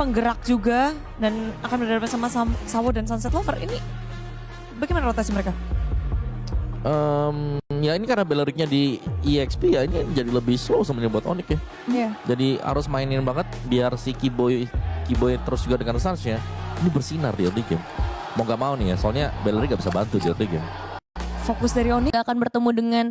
penggerak juga dan akan berhadapan sama Sawo dan Sunset Lover. Ini bagaimana rotasi mereka? Ya ini karena Beleriknya di EXP ya, ini jadi lebih slow sebenarnya buat Onyx ya. Iya. Jadi harus mainin banget biar si Kiboy terus juga dengan Suns-nya ini bersinar di early game. Mau gak mau nih ya, soalnya Belerik gak bisa bantu di early game. Fokus dari Onyx akan bertemu dengan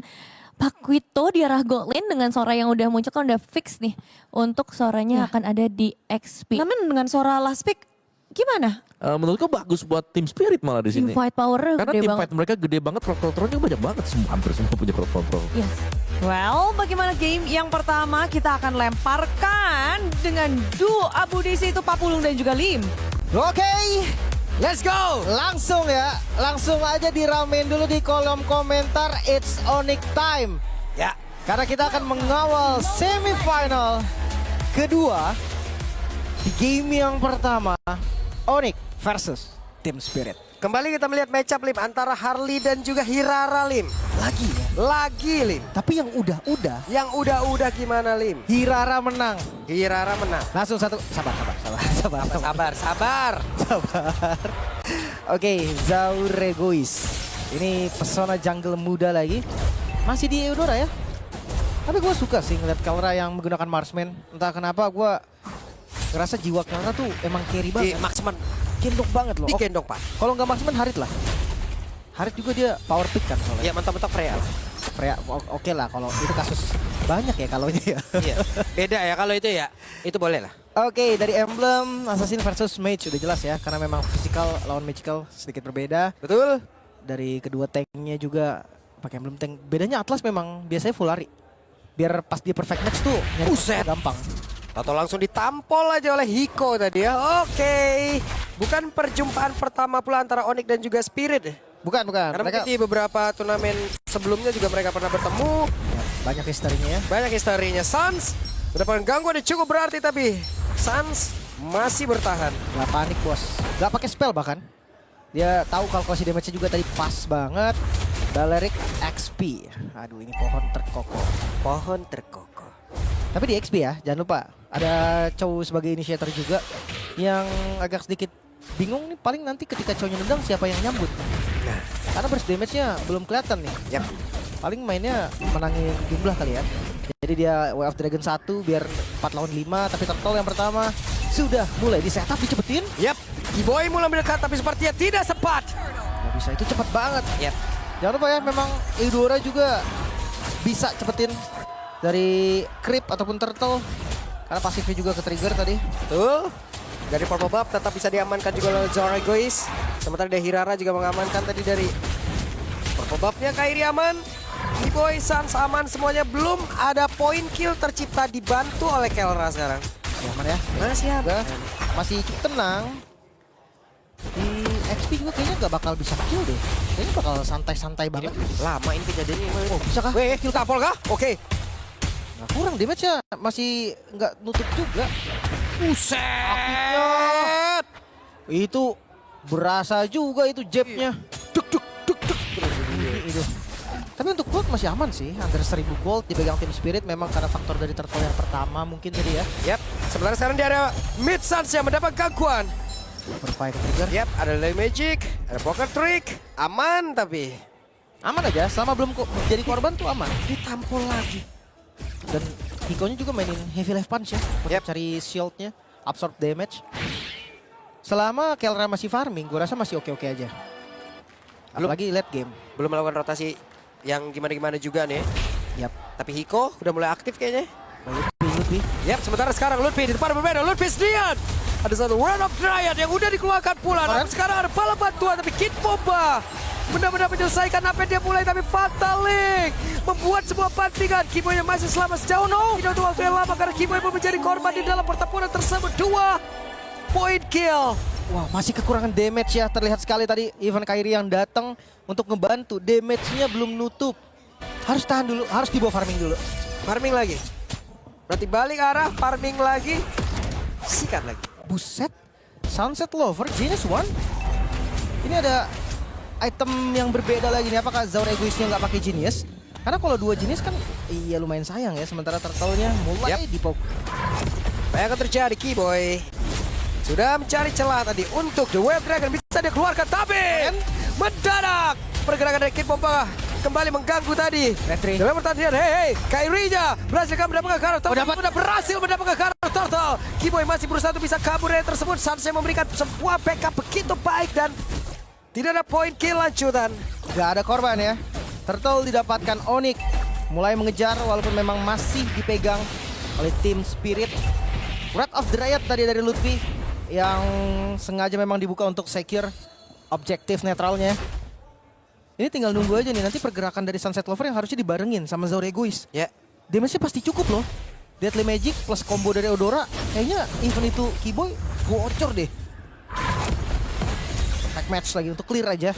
Pak Quito di arah gold lane dengan Sora yang udah muncul kan udah fix nih untuk Soranya akan ada di XP. namun dengan Sora last pick gimana? Menurutku bagus buat tim Spirit malah di sini. Team fight power Karena gede tim banget. fight mereka gede banget, crowd controlnya banyak banget, hampir semua punya crowd control. Yes. Well, bagaimana game yang pertama kita akan lemparkan dengan duo Abu Desi itu Papulung dan juga Lim. Oke, let's go. Langsung ya, langsung aja diramein dulu di kolom komentar. It's Onyx time. Ya, Karena kita akan mengawal semifinal kedua di game yang pertama. Onyx versus Team Spirit. kembali kita melihat matchup Lim antara Harley dan juga Hirara Lim. Lagi ya. Lagi Lim. Tapi yang udah-udah, Yang udah gimana Lim? Hirara menang. Hirara menang. Langsung satu, sabar. Sabar. Oke, Zauregois. Ini pesona jungle muda lagi. Masih di Eudora ya. Tapi gue suka sih ngeliat Kelra yang menggunakan Marksman. Entah kenapa gue ngerasa jiwa Kelra tuh emang carry Di banget. Marksman. Gendong banget loh. Digendong Pak. Kalau nggak Marksman Harit lah. Harit juga dia power pick kan soalnya. Ya mentok-mentok Freya. Freya oke lah kalau itu kasus banyak ya kalau ini ya. Iya. Beda ya kalau itu ya. Itu boleh lah. Oke, dari Emblem Assassin versus Mage udah jelas ya karena memang physical lawan magical sedikit berbeda. Betul? Dari kedua tanknya juga pakai Emblem tank. Bedanya Atlas memang biasanya full lari. Biar pas di perfect match tuh nyari Buset. gampang. Atau langsung ditampol aja oleh Hiko tadi ya. Oke. Bukan perjumpaan pertama pula antara Onyx dan juga Spirit. Bukan. Karena Mereka mungkin di beberapa turnamen sebelumnya juga mereka pernah bertemu. banyak historinya ya. Banyak historinya. Suns mendapatkan gangguan yang cukup berarti tapi Suns masih bertahan. Gak panik bos. Gak pakai spell bahkan. Dia tahu kalkulasi damage-nya juga tadi pas banget. Balerik XP. Aduh ini pohon terkokoh. Pohon terkokoh. Tapi di XP ya, jangan lupa. Ada Chow sebagai initiator juga. Yang agak sedikit bingung nih paling nanti ketika Chow-nya nendang siapa yang nyambut. Karena burst damage-nya belum kelihatan nih. Yap. Paling mainnya menangin jumlah kali ya. Jadi dia Way of Dragon 1 biar 4 lawan 5. Tapi Turtle yang pertama sudah mulai di setup dicepetin. Yap. Kiboy mulai mendekat tapi sepertinya tidak sempat. Gak bisa, itu cepat banget. Yap. Jangan lupa ya, memang Eudora juga bisa cepetin dari creep ataupun turtle. Karena pasifnya juga ke trigger tadi. Betul. Dari purple buff tetap bisa diamankan juga oleh Zauregois. Sementara dari Hirara juga mengamankan tadi dari purple buffnya. Kairi aman. Kiboy, Suns aman. Semuanya belum ada point kill tercipta dibantu oleh Kelra sekarang. Aman ya. Masih Udah, masih cukup tenang. Di XP juga kayaknya gak bakal bisa kill deh. Kayaknya bakal santai-santai banget. lama ini kejadiannya. Oh, bisa kah? Weh, kill tampol kah? Oke. Nah, kurang damage-nya. Masih nggak nutup juga. Buset. Itu berasa juga itu jabnya. Duk. Terus itu. Tapi untuk gold masih aman sih. Under 1000 gold dipegang tim Spirit. Memang karena faktor dari turtle yang pertama mungkin tadi ya. Yap. Sebenarnya sekarang dia ada mid Suns yang mendapat gangguan. Berfire trigger. Yap, ada Lay Magic, ada Poker Trick. Aman tapi Aman aja, selama belum jadi korban tuh aman. ditampol lagi. Dan Hiko-nya juga mainin heavy life punch ya. Untuk Yep. cari shield-nya, absorb damage. Selama Kelra masih farming, gue rasa masih oke-oke aja. Apalagi late game. Belum melakukan rotasi yang gimana-gimana juga nih. Yap. Tapi Hiko udah mulai aktif kayaknya. Lutfi. Yap, sementara sekarang Lutfi di depan berbeda. Lutfi sendirian. Ada satu Run of Dryad yang udah dikeluarkan pula. Keren. Dan sekarang ada bala bantuan tapi Kid Boba benar-benar menyelesaikan apa yang dia mulai tapi Fatal Link membuat sebuah bantingan. Kiboy yang masih selamat sejauh tidak untuk waktu yang lama karena Kiboy pun menjadi korban di dalam pertempuran tersebut. 2 point kill. Wah, masih kekurangan damage ya. Terlihat sekali tadi Ivan Kairi yang datang untuk ngebantu. Damage-nya belum nutup. Harus tahan dulu, harus dibawa farming dulu. Farming lagi. Berarti balik arah, farming lagi. Sikat lagi. Buset, Sunset Lover, Genius One. Ini ada item yang berbeda lagi nih. Apakah Zauregois-nya nggak pakai Genius? Karena kalau 2 Genius kan iya lumayan sayang ya. Sementara turtle-nya mulai dipok. Apa yang akan terjadi Kiboy? Sudah mencari celah tadi untuk The Wave Dragon. Bisa dia keluarkan, tapi mendadak pergerakan dari Kid Bomba kembali mengganggu tadi. Retri. Dalam pertandingan, Kairi-nya berhasil mendapatkan karakter. Sudah berhasil mendapatkan karakter total. Kiboy masih berusaha untuk bisa kabur dari tersebut. Sansnya memberikan sebuah backup begitu baik dan tidak ada poin kill lanjutan. Gak ada korban ya. Turtle didapatkan Onyx. Mulai mengejar walaupun memang masih dipegang oleh tim Spirit. Wrath of Dryad tadi dari Lutfi yang sengaja memang dibuka untuk secure objektif netralnya. Ini tinggal nunggu aja nih, nanti pergerakan dari Sunset Lover yang harusnya dibarengin sama Zoro Egoist. Ya. Damage-nya pasti cukup loh. Deadly Magic plus combo dari Eudora, kayaknya even itu Kiboy bocor deh. Attack match lagi untuk clear aja.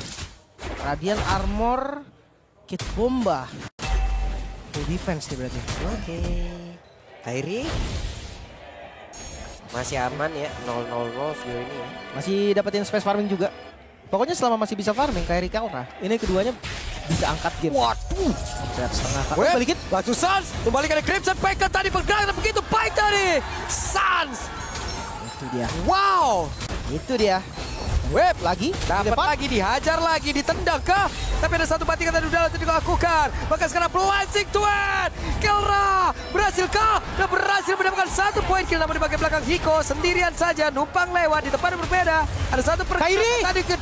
Radiant Armor, Kid Bomba. Full defense nih berarti. Oke. Kairi masih aman ya, 0-0 sejauh ini ya. Masih dapetin space farming juga. Pokoknya selama masih bisa farming, Kairi Kalra. Ini keduanya bisa angkat game. Waduh. Setengah kali. Web, Balikin. baju Sans, kembalikan dari Crimson Packer tadi pergerakan begitu baik tadi. Sans, Itu dia. wow. Itu dia. Web Lagi. dapat lagi, dihajar lagi, ditendang kah? Tapi ada satu bantingan tadi udah dilakukan. Maka sekarang Blazing Twin, Kelra berhasil kah? Dan berhasil mendapatkan 1 poin kill. Namun di bagian belakang Hiko sendirian saja numpang lewat di tempat yang berbeda. Ada satu pergerakan Kairi! tadi ke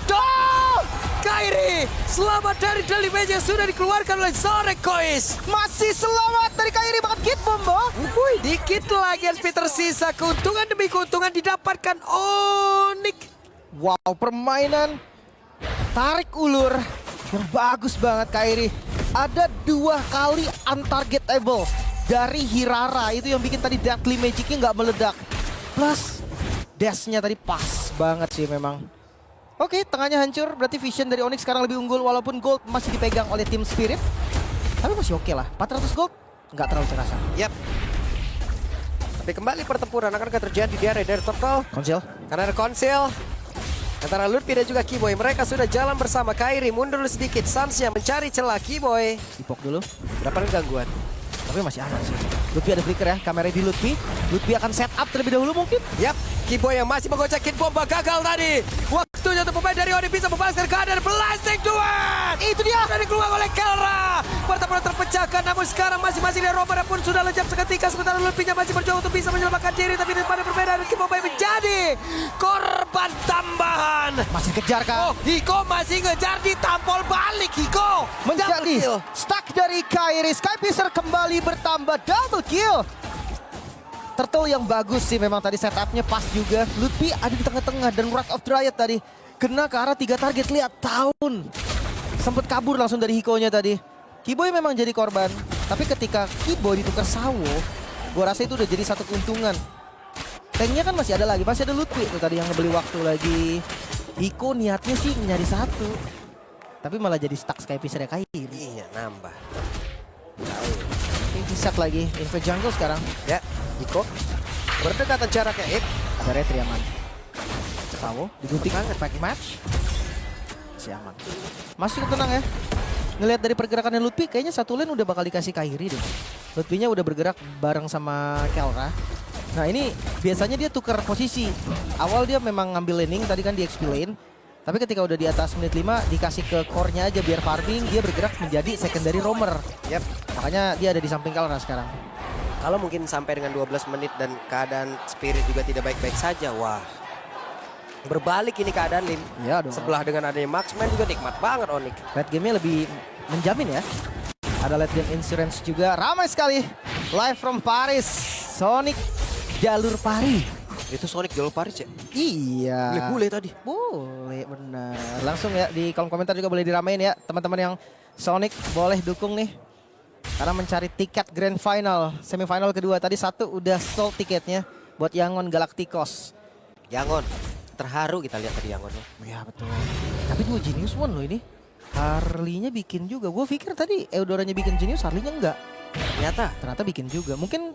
Kairi selamat dari Deadly Magic yang sudah dikeluarkan oleh Zoro Egoist. Masih selamat dari Kairi banget Kid Bomba. Dikit lagi SP tersisa, keuntungan demi keuntungan didapatkan Onyx. Wow, permainan tarik ulur yang bagus banget Kairi. Ada 2 kali untargetable dari Hirara. Itu yang bikin tadi Deadly Magic-nya nggak meledak. Plus dash-nya tadi pas banget sih memang. Oke, tengahnya hancur. Berarti vision dari Onyx sekarang lebih unggul. Walaupun gold masih dipegang oleh tim Spirit. Tapi masih oke lah. 400 gold nggak terlalu terasa. Yap. Tapi kembali pertempuran akan terjadi di area dari Turtle. Konsil. Karena ada konsil antara Lutfi dan juga Kiboy. Mereka sudah jalan bersama. Kairi mundur sedikit. Sansnya mencari celah. Kiboy Dipok dulu. mendapatkan gangguan. Tapi masih aman sih. Lutfi ada flicker ya. Kameranya di Lutfi. Lutfi akan set up terlebih dahulu mungkin. Yap, Kiboy yang masih menggocek Kid Bomba gagal tadi. Waktunya untuk pemain dari Onyx bisa membalaskan keadaan. Blasting Duet. Itu dia. Sudah dikeluarkan oleh Kelra. Pertempuran terpecahkan, namun sekarang masing-masing dari Roman pun sudah lejap seketika. Sementara Lutfi-nya masih berjuang untuk bisa menyelamatkan diri. Tapi di depan perbedaan Kid Bomba menjadi korban tambahan. Masih kejar kah? Oh, Hiko masih ngejar, ditampol balik Hiko. Double Menjadi kill. stuck dari Kairi. Skypisser kembali bertambah double kill. Turtle yang bagus sih memang tadi setupnya pas juga. Lutfi ada di tengah-tengah dan Wrath of Dryad tadi kena ke arah 3 target. Lihat tahun. Sempet kabur langsung dari Hiko-nya tadi. Kiboy memang jadi korban. Tapi ketika Kiboy ditukar Sawo, gue rasa itu udah jadi satu keuntungan. Tanknya kan masih ada lagi. Masih ada Lutfi itu tadi yang ngebeli waktu lagi. Hiko niatnya sih nyari 1. Tapi malah jadi stuck Skypisser ya Kairi. Iya, nambah. Ini set lagi. Invade jungle sekarang. Ya, Hiko berdekatan jaraknya. Ada retri aman. Sawo digunting pack match. Masih aman. Masih tenang ya. Ngelihat dari pergerakannya Lutfi kayaknya satu lane udah bakal dikasih Kairi deh. Lutfi-nya udah bergerak bareng sama Kelra. Nah ini biasanya dia tukar posisi. Awal dia memang ngambil laning tadi kan di XP lane. Tapi ketika udah di atas menit 5 dikasih ke core-nya aja biar farming. Dia bergerak menjadi secondary roamer. Yap. Makanya dia ada di samping Kelra sekarang. Kalau mungkin sampai dengan 12 menit dan keadaan Spirit juga tidak baik-baik saja, wah. Berbalik ini keadaan Lim. Iya dong. Sebelah dengan adanya Marksman juga nikmat banget Onyx. Late game-nya lebih menjamin ya. Ada late game insurance juga. Ramai sekali. Live from Paris. Sonic jalur Paris. Itu Sonic jalur Paris ya? Iya. Bule tadi. Boleh, benar. Langsung ya di kolom komentar juga boleh diramein ya. Teman-teman yang Sonic boleh dukung nih. Karena mencari tiket Grand Final. Semifinal kedua. Tadi 1 udah sold tiketnya. Buat Yangon Galacticos. Yangon. Terharu kita lihat tadi Yangon. Ya betul. Tapi 2 Genius One loh ini. Harley-nya bikin juga. Gue pikir tadi Eudora-nya bikin Genius, Harley-nya enggak. Ternyata bikin juga. Mungkin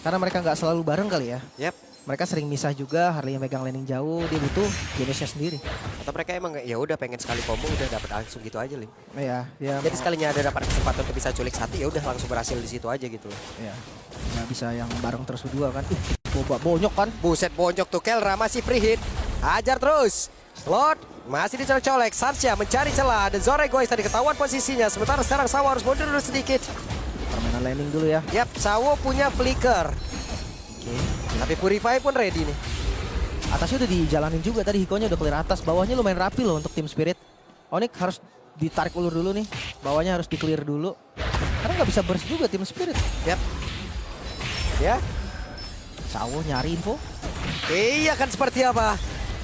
karena mereka nggak selalu bareng kali ya. Yap. Mereka sering misah juga, Harley yang megang laning jauh, dia butuh Geniusnya sendiri. Atau mereka emang ya udah pengen sekali combo udah dapat langsung gitu aja Lim. Iya, dia Jadi sekalinya ada dapat kesempatan untuk bisa culik 1 ya udah langsung berhasil di situ aja gitu. Iya. Nggak bisa yang bareng terus berdua kan. Boba bonyok kan. Buset bonyok tuh, Kelra masih free hit. Hajar terus. Lord masih dicolek-colek. Sarsya mencari celah. Ada Zoregois tadi ketahuan posisinya. Sementara sekarang Sawo harus mundur dulu sedikit. Permainan landing dulu ya. Yap, Sawo punya flicker. Oke. Tapi Purify pun ready nih. Atasnya udah dijalanin juga tadi, Hikonya udah clear atas. Bawahnya lumayan rapi loh untuk tim Spirit. Onyx harus ditarik ulur dulu nih. Bawahnya harus di clear dulu. Karena nggak bisa burst juga tim Spirit. Yap. Ya. Sawo nyari info. Iya kan seperti apa?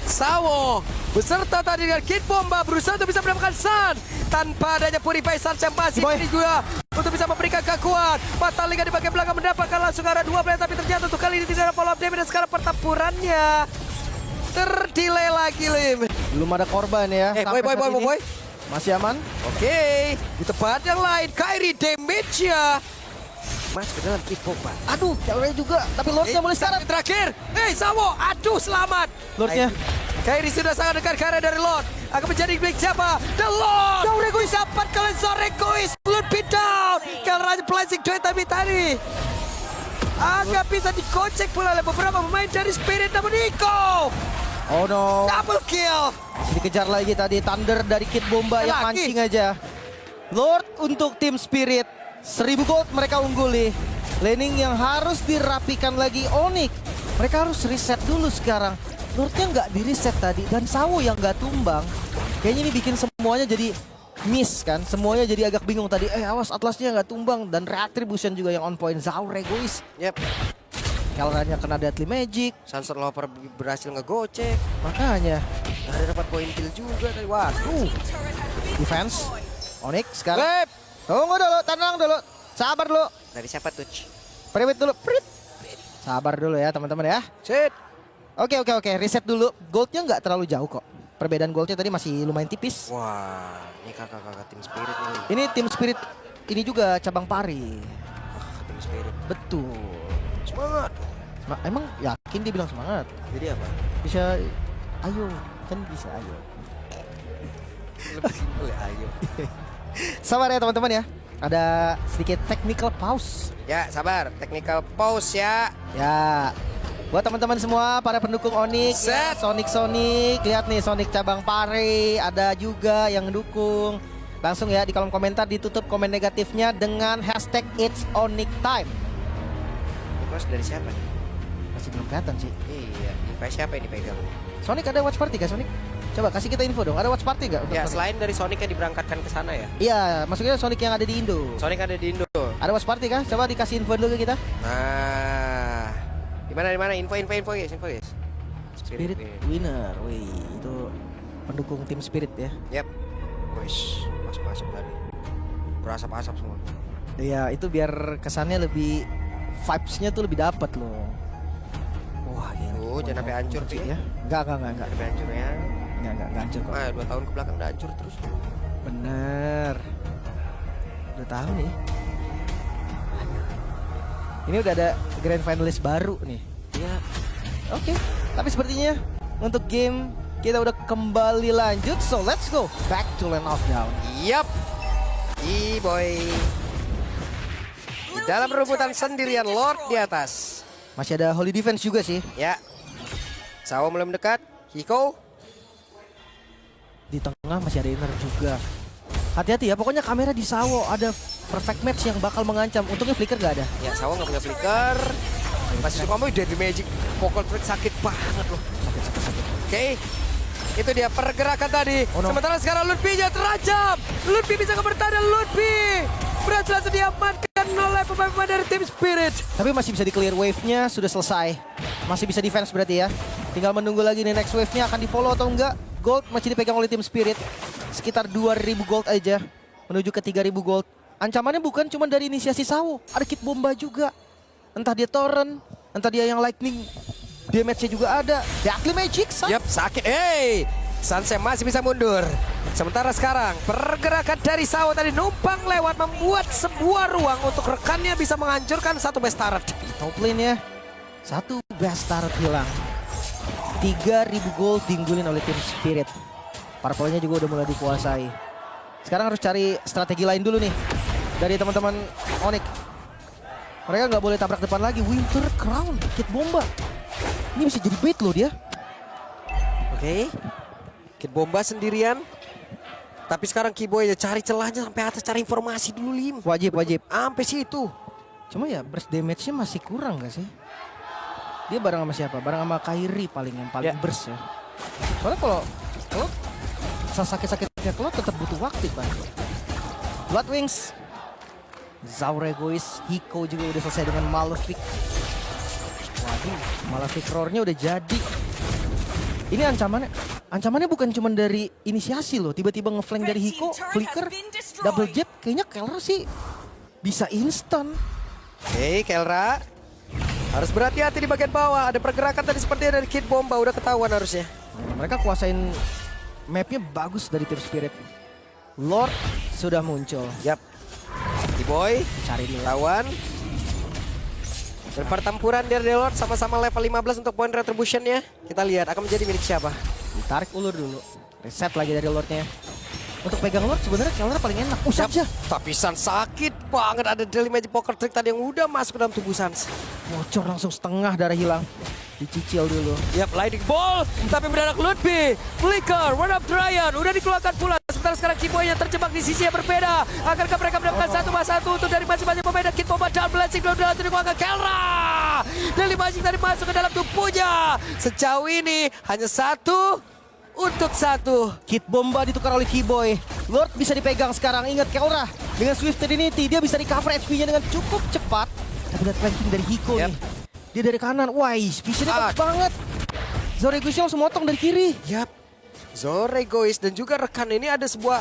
Sawo beserta tadi dengan Kid Bomba berusaha untuk bisa mendapatkan Sun. Tanpa adanya Purify Sun yang masih ini juga untuk bisa memberikan kekuatan. Metallica di bagian belakang mendapatkan langsung arah 2 player, tapi ternyata untuk kali ini tidak ada follow up damage. Dan sekarang pertempurannya terdelay lagi, Lim. Belum ada korban ya. Sampai boy. saat ini. Masih aman. Oke, di tempat yang lain Kairi damage-nya masuk ke dalam Kid Bomba. Aduh, Kelra juga. Tapi Lordnya mulai syarat. Terakhir, Sawo, aduh selamat. Lordnya. Kairi sudah sangat dekat karena dari Lord. Akan menjadi milik siapa? The Lord! Zoregois dapat kalian Zoregois. Blood beat down. Kelra flashing duet tadi. Agak bisa dikocek pula oleh beberapa pemain dari Spirit. Namun Nico. Oh no. Double kill. Masih dikejar lagi tadi. Thunder dari Kid Bomba yang Lagi. mancing aja. Lord untuk tim Spirit. 1000 gold mereka unggul nih. Laning yang harus dirapikan lagi Onyx. Mereka harus reset dulu sekarang. Lordnya nggak di reset tadi. Dan Sawo yang nggak tumbang. Kayaknya ini bikin semuanya jadi miss kan. Semuanya jadi agak bingung tadi. Awas Atlasnya nggak tumbang. Dan Retribution juga yang on point. Zoregois. Yep. Kelranya kena Deadly Magic. Sunset Lover berhasil ngegocek. Makanya. Ada dapat poin kill juga tadi. Waduh. Defense. Onyx sekarang. Lep. Tunggu dulu, tenang dulu. Sabar dulu. Dari siapa tuh? Priwit dulu. Prit. Sabar dulu ya teman-teman ya. Shit. Oke. Reset dulu. Goldnya nggak terlalu jauh kok. Perbedaan goldnya tadi masih lumayan tipis. Wah, ini kakak-kakak tim Spirit ini. Ini tim Spirit ini juga cabang pari. Kakak tim Spirit. Betul. Semangat. Emang yakin dia bilang semangat? Jadi apa? Bisa, ayo. Kan bisa ayo. Lebih simpel ya, ayo. Sabar ya teman-teman ya. Ada sedikit technical pause. Ya, sabar. Technical pause ya. Ya. Buat teman-teman semua para pendukung Onyx, ya, Set. Sonic, lihat nih Sonic cabang pari, ada juga yang dukung. Langsung ya di kolom komentar ditutup komen negatifnya dengan hashtag It's Onyx Time. Bos dari siapa nih? Masih belum kelihatan sih. Iya, device siapa ini pegang? Sonic ada watch party gak Sonic? Coba kasih kita info dong, ada watch party gak? Ya, selain dari Sonic yang diberangkatkan ke sana ya. Iya, maksudnya Sonic yang ada di Indo. Sonic ada di Indo. Ada watch party kah? Coba dikasih info dulu ke kita. Nah, di mana info guys. Spirit winner, wih itu pendukung tim Spirit ya. Yap. Wih, masuk tadi. Berasap-asap semua. Ya itu biar kesannya lebih vibes-nya tuh lebih dapat loh. Wah gila. Tuh, jangan sampai hancur tuh ya. Enggak. Sampai hancur ya. Enggak hancur kok. 2 tahun ke belakang udah hancur terus. Bener. Udah tahu nih. Ini udah ada grand finalist baru nih. Iya. Oke. Tapi sepertinya untuk game kita udah kembali lanjut. So let's go back to Land of Dawn. Yap. boy. Di dalam rebutan sendirian Lord di atas. Masih ada Holy Defense juga sih. Ya. Sawo mulai mendekat. Hiko. Di tengah masih ada Inner juga. Hati-hati ya, pokoknya kamera di Sawo ada perfect match yang bakal mengancam. Untungnya flicker gak ada. Ya, Sawo nggak punya flicker. Masih suka mau Deadly Magic. Pokok trik sakit banget loh. Sakit. Oke. Itu dia pergerakan tadi. Oh, no. Sementara sekarang Ludwig-nya terancam. Ludwig bisa bertahan. Ludwig berhasil langsung diamankan oleh pemain-pemain dari tim Spirit. Tapi masih bisa di clear wave-nya, sudah selesai. Masih bisa defense berarti ya. Tinggal menunggu lagi nih next wave-nya akan di follow atau enggak. Gold masih dipegang oleh tim Spirit. Sekitar 2.000 gold aja. Menuju ke 3.000 gold. Ancamannya bukan cuma dari inisiasi Sawo. Ada Kid Bomba juga. Entah dia Torrent, entah dia yang Lightning. Damage-nya juga ada. Deadly Magic, Yap, sakit. Sansem masih bisa mundur. Sementara sekarang pergerakan dari Sawo tadi numpang lewat membuat sebuah ruang untuk rekannya bisa menghancurkan satu best turret. top lane-nya. Satu best turret hilang. 3.000 gold diunggulin oleh tim Spirit. Purple-nya juga udah mulai dikuasai. Sekarang harus cari strategi lain dulu nih. Dari teman-teman Onyx. Mereka nggak boleh tabrak depan lagi. Winter Crown, Kid Bomba. Ini bisa jadi bait loh dia. Oke. Kid Bomba sendirian. Tapi sekarang Kiboy ya cari celahnya sampai atas, cari informasi dulu Lim. Wajib. Sampai situ. Cuma ya burst damage-nya masih kurang gak sih? Dia bareng sama siapa? Bareng sama Kairi paling yang paling burst ya. Soalnya kalau sakit-sakitnya Cloud tetap butuh waktu kan. Blood Wings. Zaur egois. Hiko juga udah selesai dengan Malefic. Waduh, Malefic Roar-nya udah jadi. Ini ancamannya bukan cuma dari inisiasi loh. Tiba-tiba ngeflank dari Hiko, flicker, double jab. Kayaknya Kelra sih bisa instan. Oke, Kelra harus berhati-hati di bagian bawah. Ada pergerakan tadi sepertinya dari Kid Bomba, udah ketahuan harusnya. Mereka kuasain mapnya bagus dari Team Spirit. Lord sudah muncul. Yap. Kiboy Cari dulu. lawan. Dan pertempuran dari Lord sama-sama level 15 untuk poin retributionnya. Kita lihat akan menjadi milik siapa. Ditarik ulur dulu. Reset lagi dari Lordnya. Untuk pegang Lord sebenarnya Kelra paling enak. Usap aja. Tapi Sans sakit banget, ada Daily Magic Poker Trick tadi yang udah masuk ke dalam tubuh Sans. Bocor langsung setengah darah hilang. Dicicil dulu. Yap, Lightning Ball, tapi mendadak Ludwig, Flicker, One Up Dryan, udah dikeluarkan pula. Sementara sekarang Kiboy yang terjebak di sisi yang berbeda. Akankah mereka mendapatkan 1-1 untuk dari masing-masing pemain? Kid Bomba down blessing, belum dikeluarkan Kelra. Daily Magic tadi masuk ke dalam tubuhnya. Sejauh ini hanya 1 untuk 1. Kid Bomba ditukar oleh Kiboy. Lord bisa dipegang sekarang. Ingat Kelra dengan Swift Trinity dia bisa recover HP-nya dengan cukup cepat. Tapi lihat flanking dari Hiko nih. Dia dari kanan. Wah, visionnya bagus banget. Zoregoisnya langsung motong dari kiri. Yap. Zoregois dan juga rekan ini ada sebuah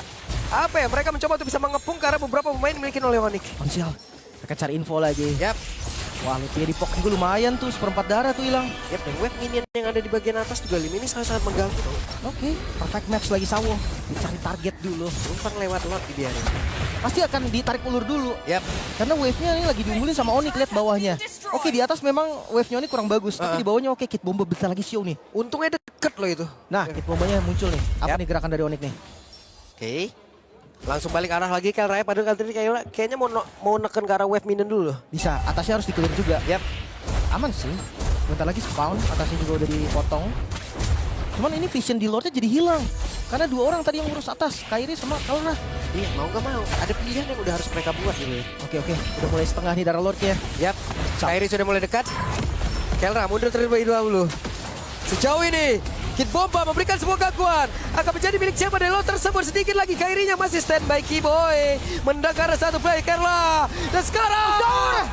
apa ya? Mereka mencoba untuk bisa mengepung karena beberapa pemain dimiliki oleh Onyx. Konsil. Mereka cari info lagi. Yap. Wah, Luthier di pok juga lumayan tuh, 1/4 darah tuh hilang. Yap, dan wave minion yang ada di bagian atas juga Lim ini sangat-sangat mengganggu. Oke, perfect match lagi Sawo. Dicari target dulu. Numpang lewat Lord dibiarin. Pasti akan ditarik ulur dulu. Yap. Karena wave-nya ini lagi diunggulin sama Onyx, lihat bawahnya. Oke, di atas memang wave-nya ini kurang bagus. Tapi di bawahnya oke, Kid Bomba bentar lagi show nih. Untungnya deket loh itu. Nah, Kid Bombanya muncul nih. Apa Yap. nih gerakan dari Onyx nih? Oke. Langsung balik arah lagi Kelra, padahal kali ini kayaknya mau neken ke arah wave minion dulu loh. Bisa, atasnya harus di-clear juga. Yap. Aman sih. Bentar lagi spawn, atasnya juga udah dipotong. Cuman ini vision di Lordnya jadi hilang. Karena 2 orang tadi yang ngurus atas, Kairi sama Kelra. Iya, mau gak mau. Ada pilihan yang udah harus mereka buat gitu. Oke, udah mulai setengah nih darah Lordnya. Yap. Kairi sudah mulai dekat. Kelra mundur terlebih dahulu. Sejauh ini Kid Bomba memberikan sebuah gangguan. Akan menjadi milik siapa dari Lord tersebut. Sedikit lagi Kairinya masih standby. Kiboy mendengar satu play Kelra. Dan sekarang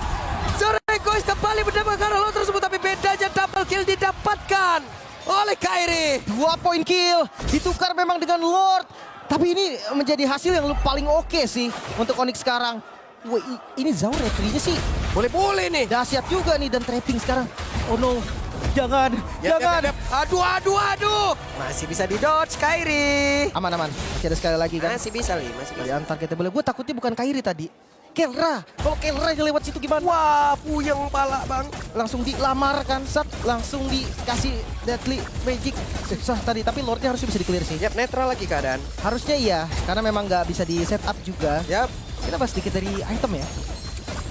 Zoregois kembali mendapatkan arah Lord tersebut. Tapi bedanya double kill didapatkan oleh Kairi. 2 poin kill. Ditukar memang dengan Lord. Tapi ini menjadi hasil yang paling oke sih untuk Onyx sekarang. Wah, ini Zaur retrinya sih Boleh-boleh nih. dahsyat juga nih dan trapping sekarang. Oh no. Jangan. Yap. Aduh. Masih bisa di-dodge Kairi. Aman. Masih ada sekali lagi kan. Masih bisa Lim, masih bisa. Dari antar kita boleh. Gue takutnya bukan Kairi tadi. Kelra. Kalau Kelra yang lewat situ gimana? Wah, puyeng pala bang. Langsung dilamar kan, langsung dikasih deadly magic. Susah tadi, tapi Lordnya harusnya bisa di-clear sih. Yap, netral lagi keadaan. Harusnya iya, karena memang nggak bisa di setup juga. Yap. Kita bahas sedikit dari item ya.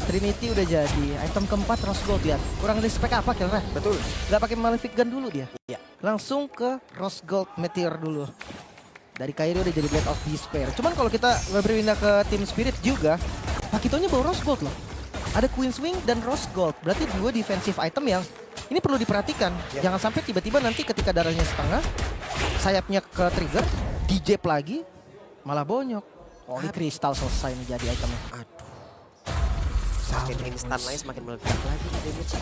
Trinity udah jadi, item keempat Rose Gold ya. Kurang respect apa Kelra? Betul. Nggak pakai Malefic Gun dulu dia. Iya. Langsung ke Rose Gold Meteor dulu. Dari Kairi udah jadi Blade of Despair. Cuman kalau kita berpindah ke Team Spirit juga, Pakitonya bawa Rose Gold loh. Ada Queen's Wing dan Rose Gold. Berarti 2 defensive item yang ini perlu diperhatikan. Yep. Jangan sampai tiba-tiba nanti ketika darahnya setengah, sayapnya ke trigger, dijab lagi, malah bonyok. Holy Crystal selesai nih jadi itemnya. Aduh. Semakin instan lagi, semakin meledak lagi damage.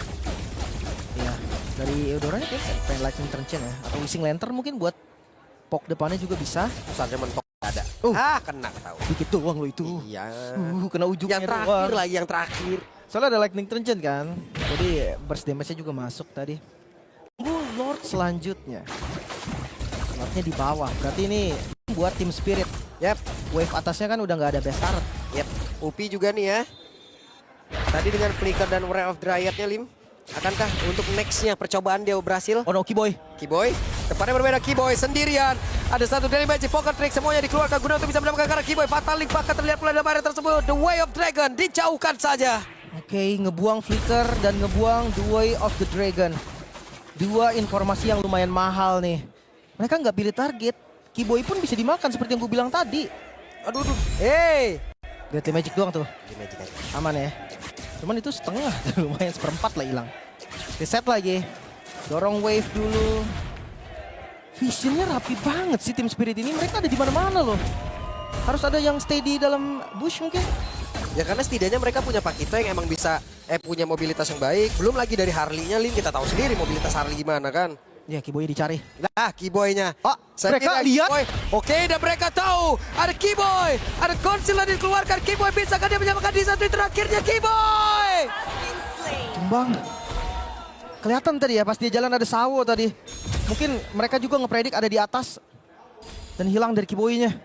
Iya, dari Eudoranya kan pengen Lightning Trenchen ya. Atau Wishing Lantern mungkin buat poke depannya juga bisa. Usahanya mentok ada. Kena tahu. Dikit doang lo itu. Iya. Kena ujungnya Yang terakhir doang. lagi, yang terakhir. Soalnya ada Lightning Trenchen kan. Jadi burst damage-nya juga masuk tadi. Lord selanjutnya. Lordnya di bawah. Berarti ini buat Team Spirit. Yap. Wave atasnya kan udah nggak ada best turret. Yap. Upi juga nih ya. Tadi dengan Flicker dan Ray of Dryad-nya Lim. Akankah untuk next-nya percobaan dia berhasil? Oh no, Kiboy. Kiboy, depannya berbeda Kiboy sendirian. Ada satu Daily Magic Poker Trick, semuanya dikeluarkan guna untuk bisa mendapatkan karena Kiboy. Fatal Link bahkan terlihat pula dalam area tersebut. The Way of Dragon dijauhkan saja. Oke, ngebuang Flicker dan ngebuang The Way of the Dragon. Dua informasi yang lumayan mahal nih. Mereka nggak pilih target. Kiboy pun bisa dimakan seperti yang gue bilang tadi. Aduh, hey. Great Magic doang tuh. Magic aja. Aman ya. Cuman itu setengah, lumayan seperempat lah hilang. Reset lagi. Dorong wave dulu. Visionnya rapi banget sih tim Spirit ini. Mereka ada di mana-mana loh. Harus ada yang stay di dalam bush mungkin. Ya karena setidaknya mereka punya Pakito yang emang bisa punya mobilitas yang baik. Belum lagi dari Harley-nya, Lim, kita tahu sendiri mobilitas Harley gimana kan. Ya Kiboy dicari. Nah, Kiboy-nya. Oh, mereka lihat. Kiboy. Oke, dan mereka tahu ada Kiboy. Ada Conceal yang dikeluarkan. Kiboy bisa kan dia menyamakan di satu terakhirnya Kiboy. Tumbang. Kelihatan tadi ya pas dia jalan ada Sawo tadi. Mungkin mereka juga ngepredik ada di atas. Dan hilang dari Kiboy-nya.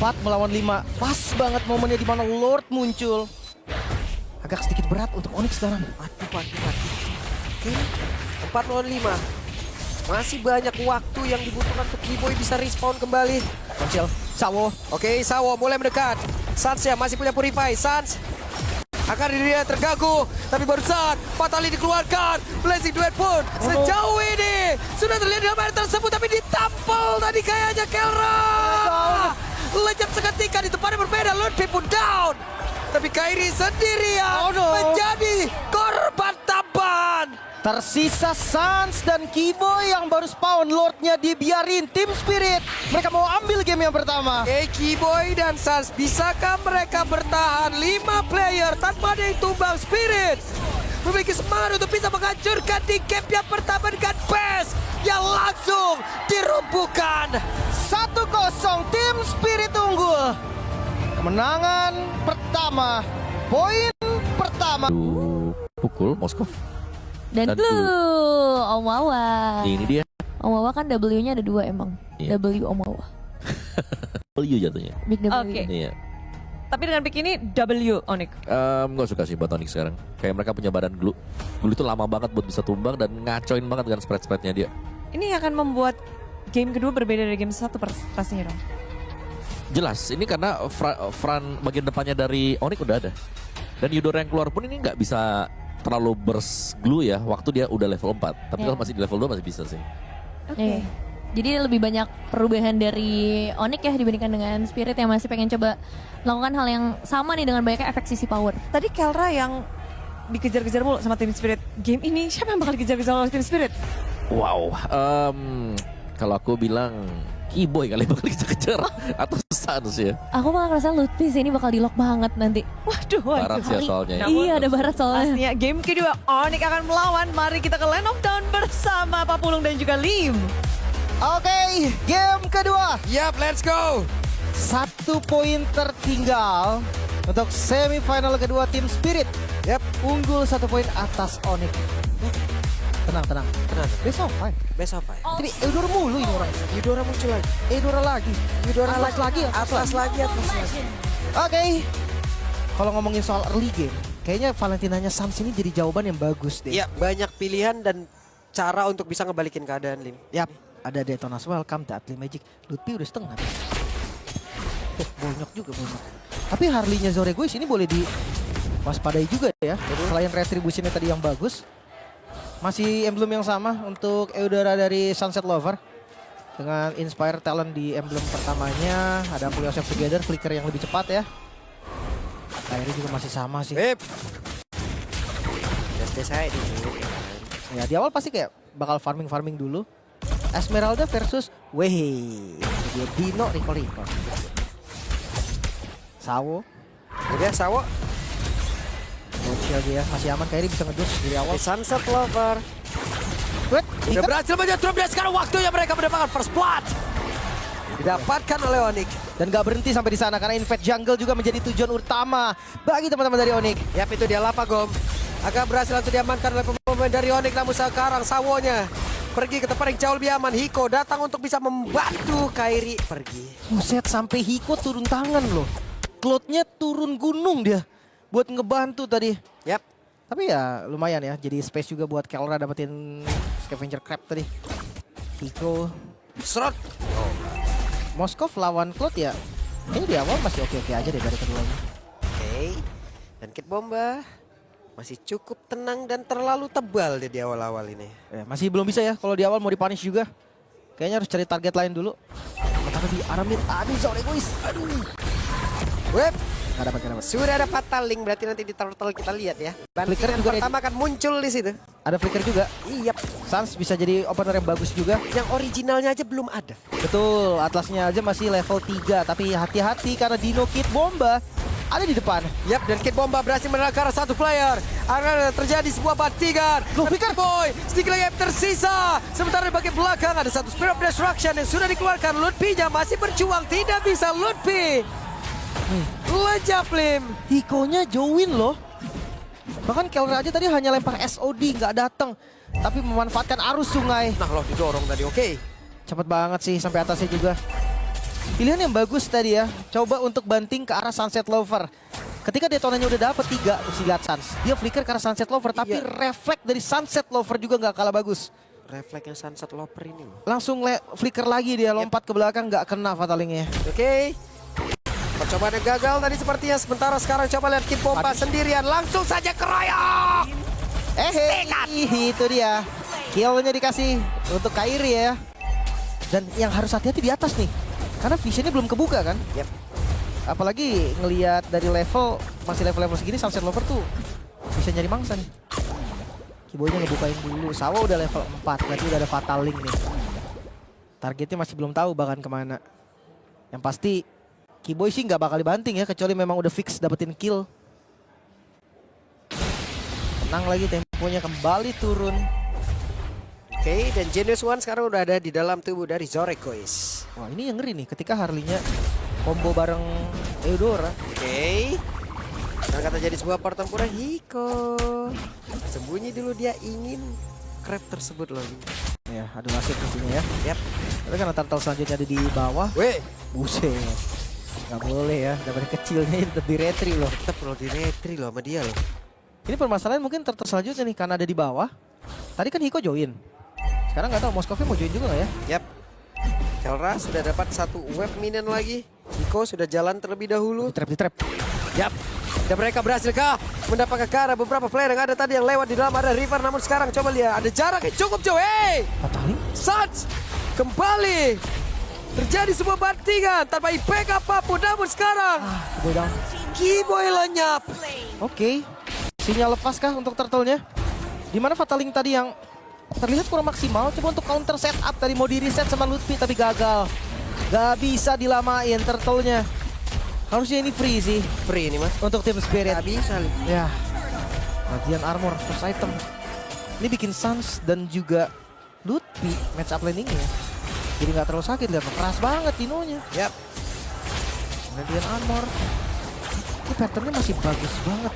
4 melawan 5. Pas banget momennya di mana Lord muncul. Agak sedikit berat untuk Onyx sekarang. Oke, 4 lawan 5. Masih banyak waktu yang dibutuhkan untuk Kiboy bisa respawn kembali. Konsil, Sawo. Oke, Sawo mulai mendekat. Sans ya masih punya Purify. Sans akan dia terganggu. Tapi barusan Fatali dikeluarkan. Blazing Duet pun sejauh ini sudah terlihat di gambar tersebut. Tapi ditampol tadi kayaknya Kelra. Lejap seketika di tempat yang berbeda. Ludwig pun down. Tapi Kairi sendirian menjadi korban tambahan. Tersisa Sans dan Kiboy yang baru spawn. Lordnya dibiarin tim Spirit. Mereka mau ambil game yang pertama. Oke, Kiboy dan Sans, bisakah mereka bertahan 5 player tanpa ada yang tumbang? Spirit memiliki semangat untuk bisa menghancurkan di game yang pertama dengan best yang langsung dirubuhkan. 1-0 tim Spirit unggul. Kemenangan pertama. Poin pertama. Pukul Moskov. Dan Dan blue, Omawa. Ini dia. Omawa kan W-nya ada 2 emang. Iya. W Omawa. W jatuhnya. Big W. Oke. Iya. Tapi dengan pick ini W Onyx. Gak suka sih buat Onyx sekarang. Kayak mereka punya badan glue. Glue itu lama banget buat bisa tumbang dan ngacoin banget dengan spread-spreadnya dia. Ini akan membuat game kedua berbeda dari game 1 pastinya dong. Jelas, ini karena front bagian depannya dari Onyx udah ada. Dan Eudora yang keluar pun ini nggak bisa terlalu burst glue ya, waktu dia udah level 4. Tapi kalau masih di level 2 masih bisa sih. Iya. Jadi lebih banyak perubahan dari Onyx ya dibandingkan dengan Spirit yang masih pengen coba melakukan hal yang sama nih dengan banyaknya efek sisi power. Tadi Kelra yang dikejar-kejar mulu sama tim Spirit. Game ini siapa yang bakal dikejar-kejar oleh tim Spirit? Wow, kalau aku bilang Kiboy kali bakal kejar-kejar atau Sans ya. Aku malah ngerasa Ludwig ini bakal di lock banget nanti. Waduh, Barat sih ya soalnya. ya. Iya ada barat soalnya. pastinya game kedua Onyx akan melawan. Mari kita ke Land of Dawn bersama Papulung dan juga Lim. Oke, game kedua. Yap, let's go. 1 poin tertinggal untuk semifinal kedua tim Spirit. Yap, Unggul 1 poin atas Onyx. Tenang. tenang. Best of 5. Best of 5. Tapi Eudora mulu ini orang. Eudora muncul lagi. Eudora lagi. Eudora Atlas lagi. Atlas lagi. Oke. Kalau ngomongin soal early game, kayaknya Valentinanya Sans ini jadi jawaban yang bagus deh. Iya, banyak pilihan dan cara untuk bisa ngebalikin keadaan, Lim. Yap, ada Detonas Welcome, Atli Magic. Lutfi udah setengah. Bonyok juga bonyok. Tapi Harley-nya Zoregois ini boleh diwaspadai juga ya. Selain retribution-nya tadi yang bagus. Masih emblem yang sama untuk Eudora dari Sunset Lover. Dengan Inspire Talent di emblem pertamanya. Ada Pull Yourself Together, flicker yang lebih cepat ya. Akhirnya juga masih sama sih. Tes saya dulu. Ya di awal pasti kayak bakal farming dulu. Esmeralda versus Wehe. Dia Dino Rico. Sawo. Udah, Sawo. Bocil dia masih aman, Kairi bisa ngedus dari awal. Sunset Lover. Wait, Udah berhasil menyetrum dan sekarang waktunya mereka mendapatkan first blood. Didapatkan oleh Onyx. Dan gak berhenti sampai di sana karena Invade Jungle juga menjadi tujuan utama bagi teman-teman dari Onyx. Yap, itu dia Lava Gom. Agak berhasil untuk diamankan oleh pemain dari Onyx, namun sekarang Sawonya pergi ke tempat yang jauh lebih aman. Hiko datang untuk bisa membantu Kairi pergi. Buset, sampai Hiko turun tangan loh. Cloud-nya turun gunung dia buat ngebantu tadi. Yap. Tapi ya lumayan ya, jadi space juga buat Kelra dapetin Scavenger Crab tadi. Hiko. Serot. Moskov lawan Cloud ya, kayaknya di awal masih oke-oke aja deh dari keduanya. Oke. Dan Kit Bomba. Masih cukup tenang dan terlalu tebal dia di awal-awal ini. Masih belum bisa ya kalau di awal mau dipunish juga. Kayaknya harus cari target lain dulu. Sementara di arah mid, aduh Zone Egois. Aduh. Web, Gak dapat, gak dapat. sudah ada fatal link, berarti nanti di turtle kita lihat ya. Flicker Bantingan juga pertama akan muncul di situ. Ada flicker juga. Iya, Sans bisa jadi opener yang bagus juga. yang originalnya aja belum ada. Betul, Atlasnya aja masih level 3. Tapi hati-hati karena Dino Kid Bomba ada di depan. Yap, dan Kid Bomba berhasil menelan ke arah satu player. Akan terjadi sebuah bantingan. Loh, Flicker. Boy, sedikit lagi yang tersisa. Sementara di bagian belakang ada satu Spirit of Destruction yang sudah dikeluarkan. Lutfi-nya masih berjuang, tidak bisa Lutfi. Lejap Lim. Hikonya join loh. Bahkan Kelra aja tadi hanya lempar SOD, nggak datang. Tapi memanfaatkan arus sungai. Nah, lo didorong tadi, oke. Cepet banget sih sampai atasnya juga. Pilihan yang bagus tadi ya. Coba untuk banting ke arah Sunset Lover. Ketika detonanya udah dapet 3, mesti lihat Sans. Dia flicker ke arah Sunset Lover, tapi Iya. refleks dari Sunset Lover juga nggak kalah bagus. Refleksnya Sunset Lover ini loh. Langsung flicker lagi dia, lompat ke belakang, nggak kena fatalingnya. Oke. Percobaan yang gagal tadi sepertinya. Sementara sekarang coba lihat Kid Bomba sendirian. Langsung saja keroyok. Itu dia. Killnya dikasih untuk Kairi ya. Dan yang harus hati-hati di atas nih. Karena visionnya belum kebuka kan. Yep. Apalagi ngelihat dari level, masih level-level segini Sunset Lover tuh bisa nyari mangsa nih. Kiboynya ngebukain dulu. Sawa udah level 4, berarti udah ada Fatal Link nih. Targetnya masih belum tahu bahkan kemana. Yang pasti Kiboy sih nggak bakal dibanting ya, kecuali memang udah fix dapetin kill. Tenang lagi, temponya kembali turun. Oke, dan Genius One sekarang udah ada di dalam tubuh dari Zorekois. Wah, ini yang ngeri nih ketika Harley-nya combo bareng Eudora. Oke. Dan kata jadi sebuah pertempuran, Hiko sembunyi dulu, dia ingin crab tersebut loh. Ya, adu nasib tentunya ya. Yap. Tapi karena turtle selanjutnya ada di bawah. Weh, Buset. Gak boleh ya, daripada kecilnya tetap di retri loh. tetap perlu di retri loh sama dia loh. Ini permasalahan mungkin turtle selanjutnya nih, karena ada di bawah. Tadi kan Hiko join. Sekarang nggak tahu Moskov mau join juga nggak ya? Yap. Kelra sudah dapat satu web minion lagi. Hiko sudah jalan terlebih dahulu. Di trap. Yap. Dan mereka berhasilkah mendapatkan ke arah beberapa player yang ada tadi yang lewat di dalam ada River. Namun sekarang coba lihat, ada jarak yang cukup jauh. Hey! Fatalin? Suns kembali. Terjadi sebuah bantingan tanpa IPK apapun. Namun sekarang Kiboy down. Kiboy lenyap. Oke. Sinyal lepas kah untuk turtle-nya? Dimana Fataling tadi yang terlihat kurang maksimal. Coba untuk counter setup tadi mau di reset sama Lutfi tapi gagal. Gak bisa dilamain turtle-nya. Harusnya ini free sih Free ini mas. untuk tim Spirit. Gak bisa. Ya. Radiant Armor first item. Ini bikin Sans dan juga Lutfi match up landingnya. Jadi nggak terlalu sakit, lihat keras banget Dinonya. Yap. Radiant Armor. Ini patternnya masih bagus banget.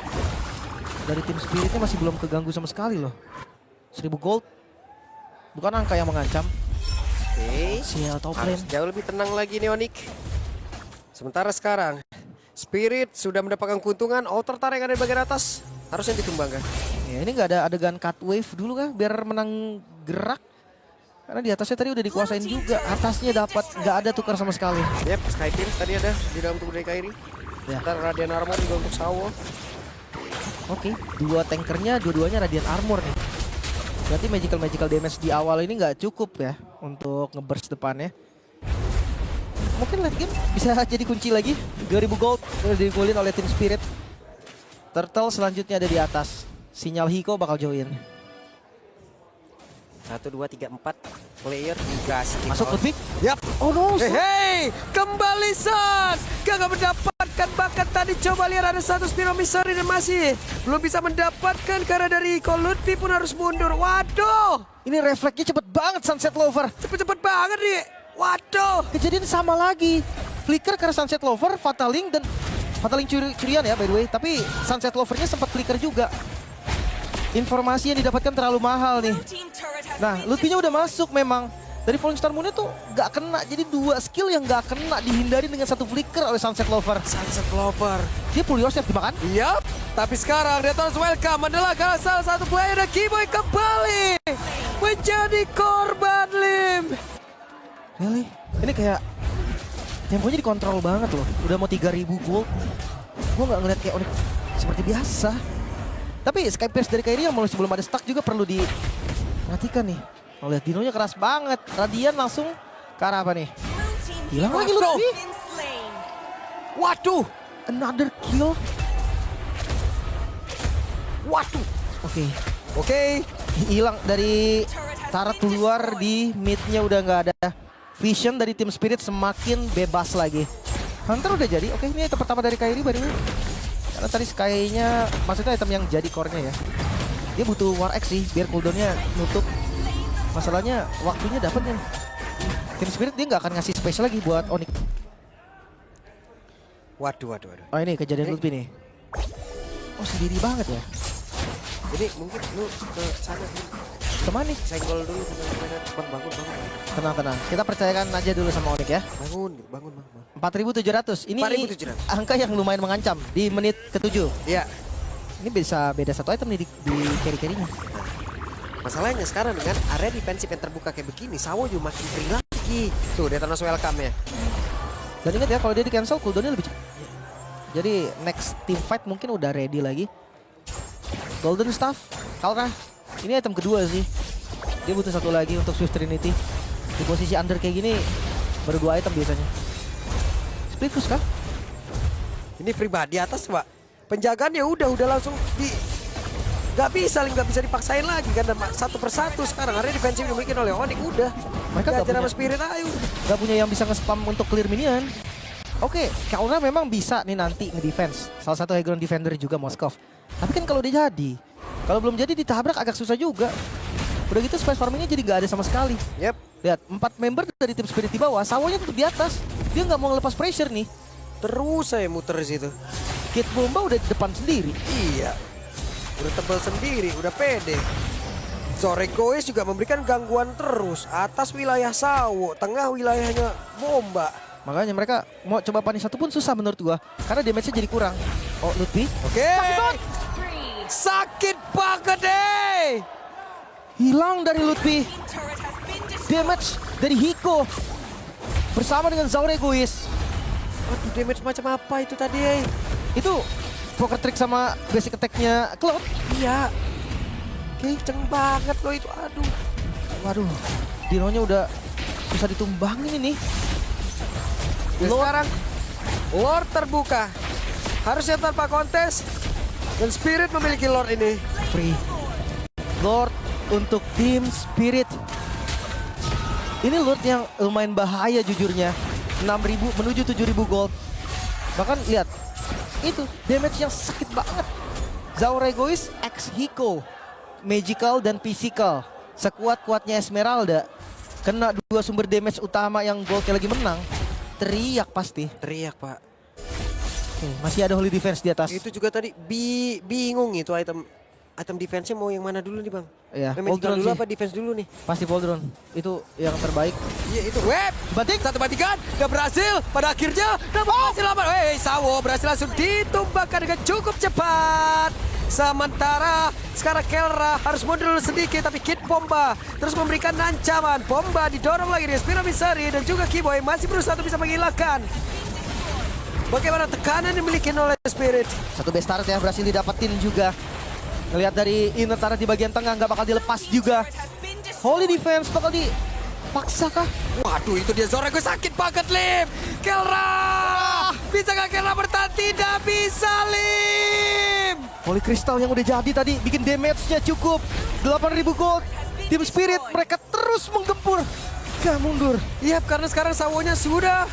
Dari tim Spiritnya masih belum keganggu sama sekali loh. 1000 gold. Bukan angka yang mengancam. Oke. Sial top lane. Harus jauh lebih tenang lagi Neonic. Sementara sekarang Spirit sudah mendapatkan keuntungan. Outer tar yang ada di bagian atas harusnya ditumbangkan. Ya, ini nggak ada adegan cut wave dulu kah biar menang gerak. Karena di atasnya tadi udah dikuasain juga. Atasnya dapat, nggak ada tukar sama sekali. Yap, Skypins tadi ada di dalam tubuh dari Kairi. Ya. Ntar Radiant Armor juga untuk Sawo. Oke, dua tankernya dua-duanya Radiant Armor nih. Berarti magical damage di awal ini nggak cukup ya untuk ngeburst depannya. Mungkin late game bisa jadi kunci lagi. 2000 gold udah digolin oleh tim Spirit. Turtle selanjutnya ada di atas. Sinyal Hiko bakal join. 1, 2, 3, 4 player digas. Masuk Lutfi. Yap. Oh no. Hey, kembali Suns. Gak mendapatkan bakat tadi. Coba lihat ada satu Spiro Misori dan masih belum bisa mendapatkan karena dari Hiko. Lutfi pun harus mundur. Waduh. Ini refleksnya cepet banget Sunset Lover. Cepet-cepet banget nih. Waduh. Kejadian sama lagi. Flicker karena Sunset Lover, Fataling dan Fataling curian ya by the way. Tapi Sunset Lovernya sempat flicker juga. Informasi yang didapatkan terlalu mahal nih. Nah, Lutfi-nya udah masuk memang. Dari Falling Star Moon-nya tuh gak kena. Jadi dua skill yang gak kena dihindari dengan satu flicker oleh Sunset Lover. Sunset Lover. Dia full yourself dimakan. Yap. Tapi sekarang Detona's Welcome adalah salah satu player dan Kiboy kembali menjadi korban Lim. Really? Ini kayak temponya dikontrol banget loh. Udah mau 3000 gold. Gue gak ngeliat kayak Onyx seperti biasa. Tapi Sky Pierce dari Kairi yang sebelum ada stuck juga perlu diperhatikan nih. Oh, lihat Dinonya keras banget. Radian langsung ke arah apa nih? Hilang lagi Lutfi. Waduh. Another kill. Waduh. Oke. Hilang dari Tara keluar di midnya udah nggak ada. Vision dari tim Spirit semakin bebas lagi. Hunter udah jadi. Oke, ini item pertama dari Kairi by the way. Karena tadi Sky-nya maksudnya item yang jadi core-nya ya. Dia butuh War X sih biar cooldown-nya nutup. Masalahnya waktunya dapat nih. Tim Spirit dia nggak akan ngasih space lagi buat Onyx. Waduh. Oh ini kejadian Lutfi nih. Oh sendiri banget ya. Jadi mungkin lu ke sana dulu. Kemana nih? Senggol dulu cepat bangun. Tenang. Kita percayakan aja dulu sama Onyx ya. Bangun. 4.700. Ini 4.700. angka yang lumayan mengancam di menit ke-7. Iya. Ini bisa beda satu item nih di carry-carry-nya. Masalahnya sekarang dengan area defensif yang terbuka kayak begini, Sawo juga makin free lagi. Tuh, dia Thanos welcome ya. Dan ingat ya kalau dia di cancel cooldownnya lebih cepat. Jadi next team fight mungkin udah ready lagi. Golden Staff, Kalra. Ini item kedua sih. Dia butuh satu lagi untuk Swift Trinity. Di posisi under kayak gini baru 2 item biasanya. Split push kah? Ini pribadi atas, Pak. Penjagaan ya udah langsung di nggak bisa dipaksain lagi kan satu persatu sekarang area defensif dimiliki oleh Onyx udah. Mereka nggak Diajar sama punya- Spirit ayo. Gak punya yang bisa nge-spam untuk clear minion. Oke, Kalra memang bisa nih nanti nge-defense. Salah satu high ground defender juga Moskov. Tapi kan kalau dia jadi, kalau belum jadi ditabrak agak susah juga. Udah gitu space farmingnya jadi gak ada sama sekali. Yep. Lihat, 4 member dari tim Spirit di bawah, Sawonya tetap di atas. Dia nggak mau ngelepas pressure nih. Terus saya muter di situ. Kid Bomba udah di depan sendiri. Iya. Udah tebal sendiri, udah pede. Zoregois juga memberikan gangguan terus. Atas wilayah Sawo, tengah wilayahnya Bomba. Makanya mereka mau coba panis satu pun susah menurut gua. Karena damage-nya jadi kurang. Oh, Lutfi. Oke. Sakit banget deh. Hilang dari Lutfi. Damage dari Hiko. Bersama dengan Zoregois. Aduh, damage macam apa itu tadi? Itu poker trick sama basic attack-nya Cloud. Iya. Kenceng banget loh itu. Aduh. Waduh, Dinonya udah bisa ditumbangin ini. Dan sekarang Lord terbuka. Harusnya tanpa kontes. Dan Spirit memiliki Lord ini. Free Lord untuk tim Spirit. Ini Lord yang lumayan bahaya jujurnya. 6.000 menuju 7.000 gold. Bahkan lihat, itu damage yang sakit banget. Zoregois X Hiko. Magical dan physical. Sekuat-kuatnya Esmeralda. Kena 2 sumber damage utama yang goldnya lagi menang. Teriak pasti. Teriak, Pak. Oke, masih ada Holy Defense di atas. Itu juga tadi bingung itu item defense-nya mau yang mana dulu nih, Bang? Ya, Magical Poldron dulu sih. apa defense dulu nih? Pasti Poldron. Itu yang terbaik. Iya itu web. Banting. Satu batikan. Gak berhasil. Pada akhirnya gak berhasil aman. Sawo berhasil langsung ditumbangkan dengan cukup cepat. Sementara sekarang Kelra harus mundur dulu sedikit. Tapi Kid Bomba terus memberikan ancaman. Bomba didorong lagi dari Spino Misari. Dan juga Kiboy masih berusaha untuk bisa menghilangkan. Bagaimana tekanan yang dimiliki oleh Spirit. Satu best start ya berhasil didapetin juga. Ngelihat dari inner turret di bagian tengah nggak bakal dilepas juga. Holy Defense bakal dipaksa kah? Waduh itu dia Zoregois sakit banget Lim. Kelra. Bisa gak Kelra bertahan? Tidak bisa Lim. Holy Crystal yang udah jadi tadi bikin damage-nya cukup. 8.000 gold. Tim Spirit mereka terus menggempur. Gak mundur. Iya karena sekarang Sawonya sudah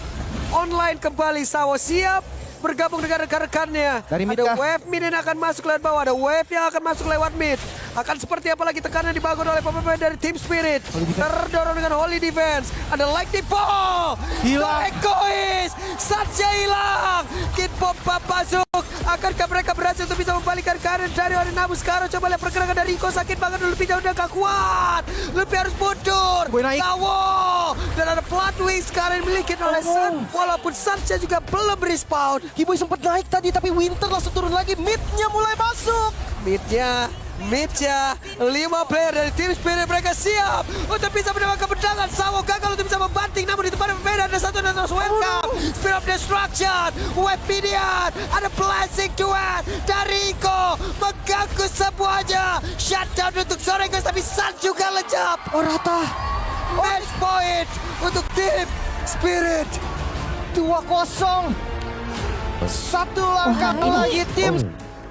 online kembali. Sawo siap bergabung dengan rekan-rekannya. Dari mid ada kah? wave mid yang akan masuk lewat bawah. Ada wave yang akan masuk lewat mid. Akan seperti apa lagi tekanan dibangun oleh pemain dari tim Spirit. Terdorong dengan Holy Defense. Ada Lightning Ball. Hilang. Egois. Satya hilang. Kid Bomba masuk. Akankah mereka berhasil untuk bisa membalikkan karir dari Ori Nabu? Sekarang coba lihat pergerakan dari Iko. Sakit banget. Lebih jauh udah gak kuat. Lebih harus mundur. Boy naik. Sawo. Dan ada Bloodwing sekarang dimiliki oleh Sun. Walaupun Satya juga belum respawn. Kiboy sempat naik tadi tapi Winter langsung turun lagi. Mid-nya mulai masuk. Midnya Mitya, 5 player dari tim Spirit mereka siap untuk bisa mendapatkan pedang. Sawo gagal untuk bisa membanting, namun di tempat yang berbeda ada satu dan terus welcome. Spirit of Destruction, Weaponian, ada blessing duet dari Iko, mengganggu semuanya. Shutdown untuk Zora Egois, tapi Sun juga lejap. Oh rata. Match point untuk tim Spirit. 2-0. Satu langkah lagi tim.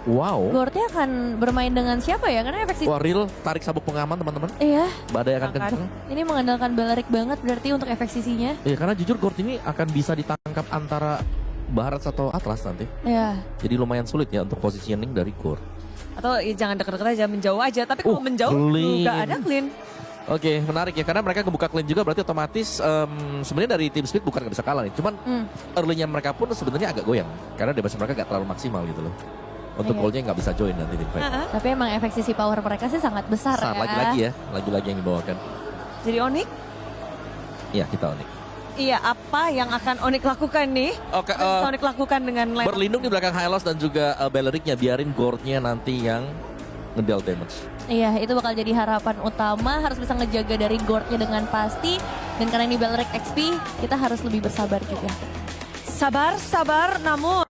Wow. Gortnya akan bermain dengan siapa ya? Karena efek Wah, real tarik sabuk pengaman teman-teman. Iya, Badai akan kenceng. ini mengandalkan Balerik banget berarti untuk efek sisinya. Iya, karena jujur Gord ini akan bisa ditangkap antara Barat atau Atlas nanti. Iya. Jadi lumayan sulit ya untuk positioning dari Gord. Atau ya jangan deket-deket aja, menjauh aja. Tapi kalau menjauh clean. nggak ada clean. Oke, menarik ya karena mereka kebuka clean juga berarti otomatis sebenarnya dari tim Speed bukan nggak bisa kalah nih. Cuman early-nya mereka pun sebenarnya agak goyang karena damage mereka nggak terlalu maksimal gitu loh. Untuk Iya. goalnya nggak bisa join nanti tim fight. Tapi emang efek sisi power mereka sih sangat besar Saat ya. lagi-lagi ya, lagi-lagi yang dibawakan. Jadi Onyx, Iya kita Onyx. iya apa yang akan Onyx lakukan nih? Oke, Apa yang bisa Onyx lakukan dengan lempar? berlindung di belakang Hylos dan juga Baleriknya biarin Gordnya nanti yang ngedeal damage. Iya, itu bakal jadi harapan utama. Harus bisa ngejaga dari Gordnya dengan pasti. Dan karena ini Balerik XP, kita harus lebih bersabar juga. Sabar, namun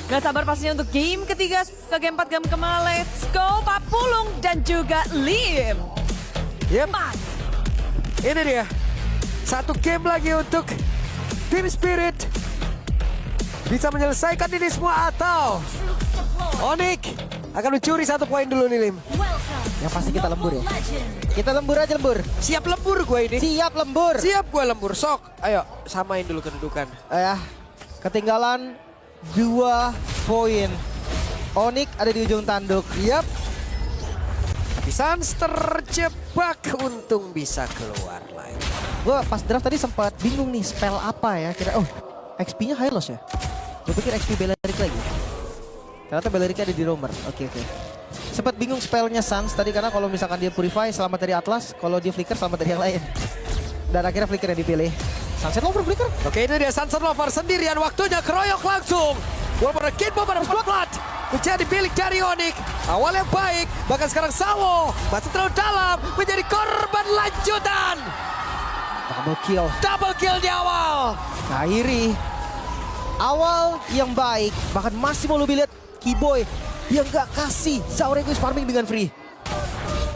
gak sabar pastinya untuk game ketiga ke game 4 game kelima. Let's go Papulung dan juga Lim. Yep. Ini dia. Satu game lagi untuk tim Spirit. Bisa menyelesaikan ini semua atau Onyx akan mencuri 1 poin dulu nih Lim. Yang pasti kita lembur ya. Kita lembur aja lembur. Siap lembur gue ini. Siap lembur. Siap gue lembur. Sok, ayo samain dulu kedudukan. Ketinggalan 2 poin. Onyx ada di ujung tanduk. Yap. Tapi Suns terjebak, untung bisa keluar lagi. Gue pas draft tadi sempat bingung nih spell apa ya. Kira XP-nya Hylos ya. Gue pikir XP Balerik lagi. Ternyata Baleriknya ada di Roamer. Oke. Sempat bingung spellnya Suns tadi karena kalau misalkan dia Purify selamat dari Atlas, kalau dia Flicker selamat dari yang lain. Dan akhirnya Flicker yang dipilih. Sunset Lover Flicker. Oke, itu dia Sunset Lover sendirian, waktunya keroyok langsung. Walaupun ada Kid Bomb pada Bloodlet menjadi milik dari Onyx. Awal yang baik, bahkan sekarang Sawo masih terlalu dalam menjadi korban lanjutan. Double kill di awal. Kairi. Awal yang baik, bahkan masih mau lebih lihat Keyboy yang gak kasih Zora Egois farming dengan free.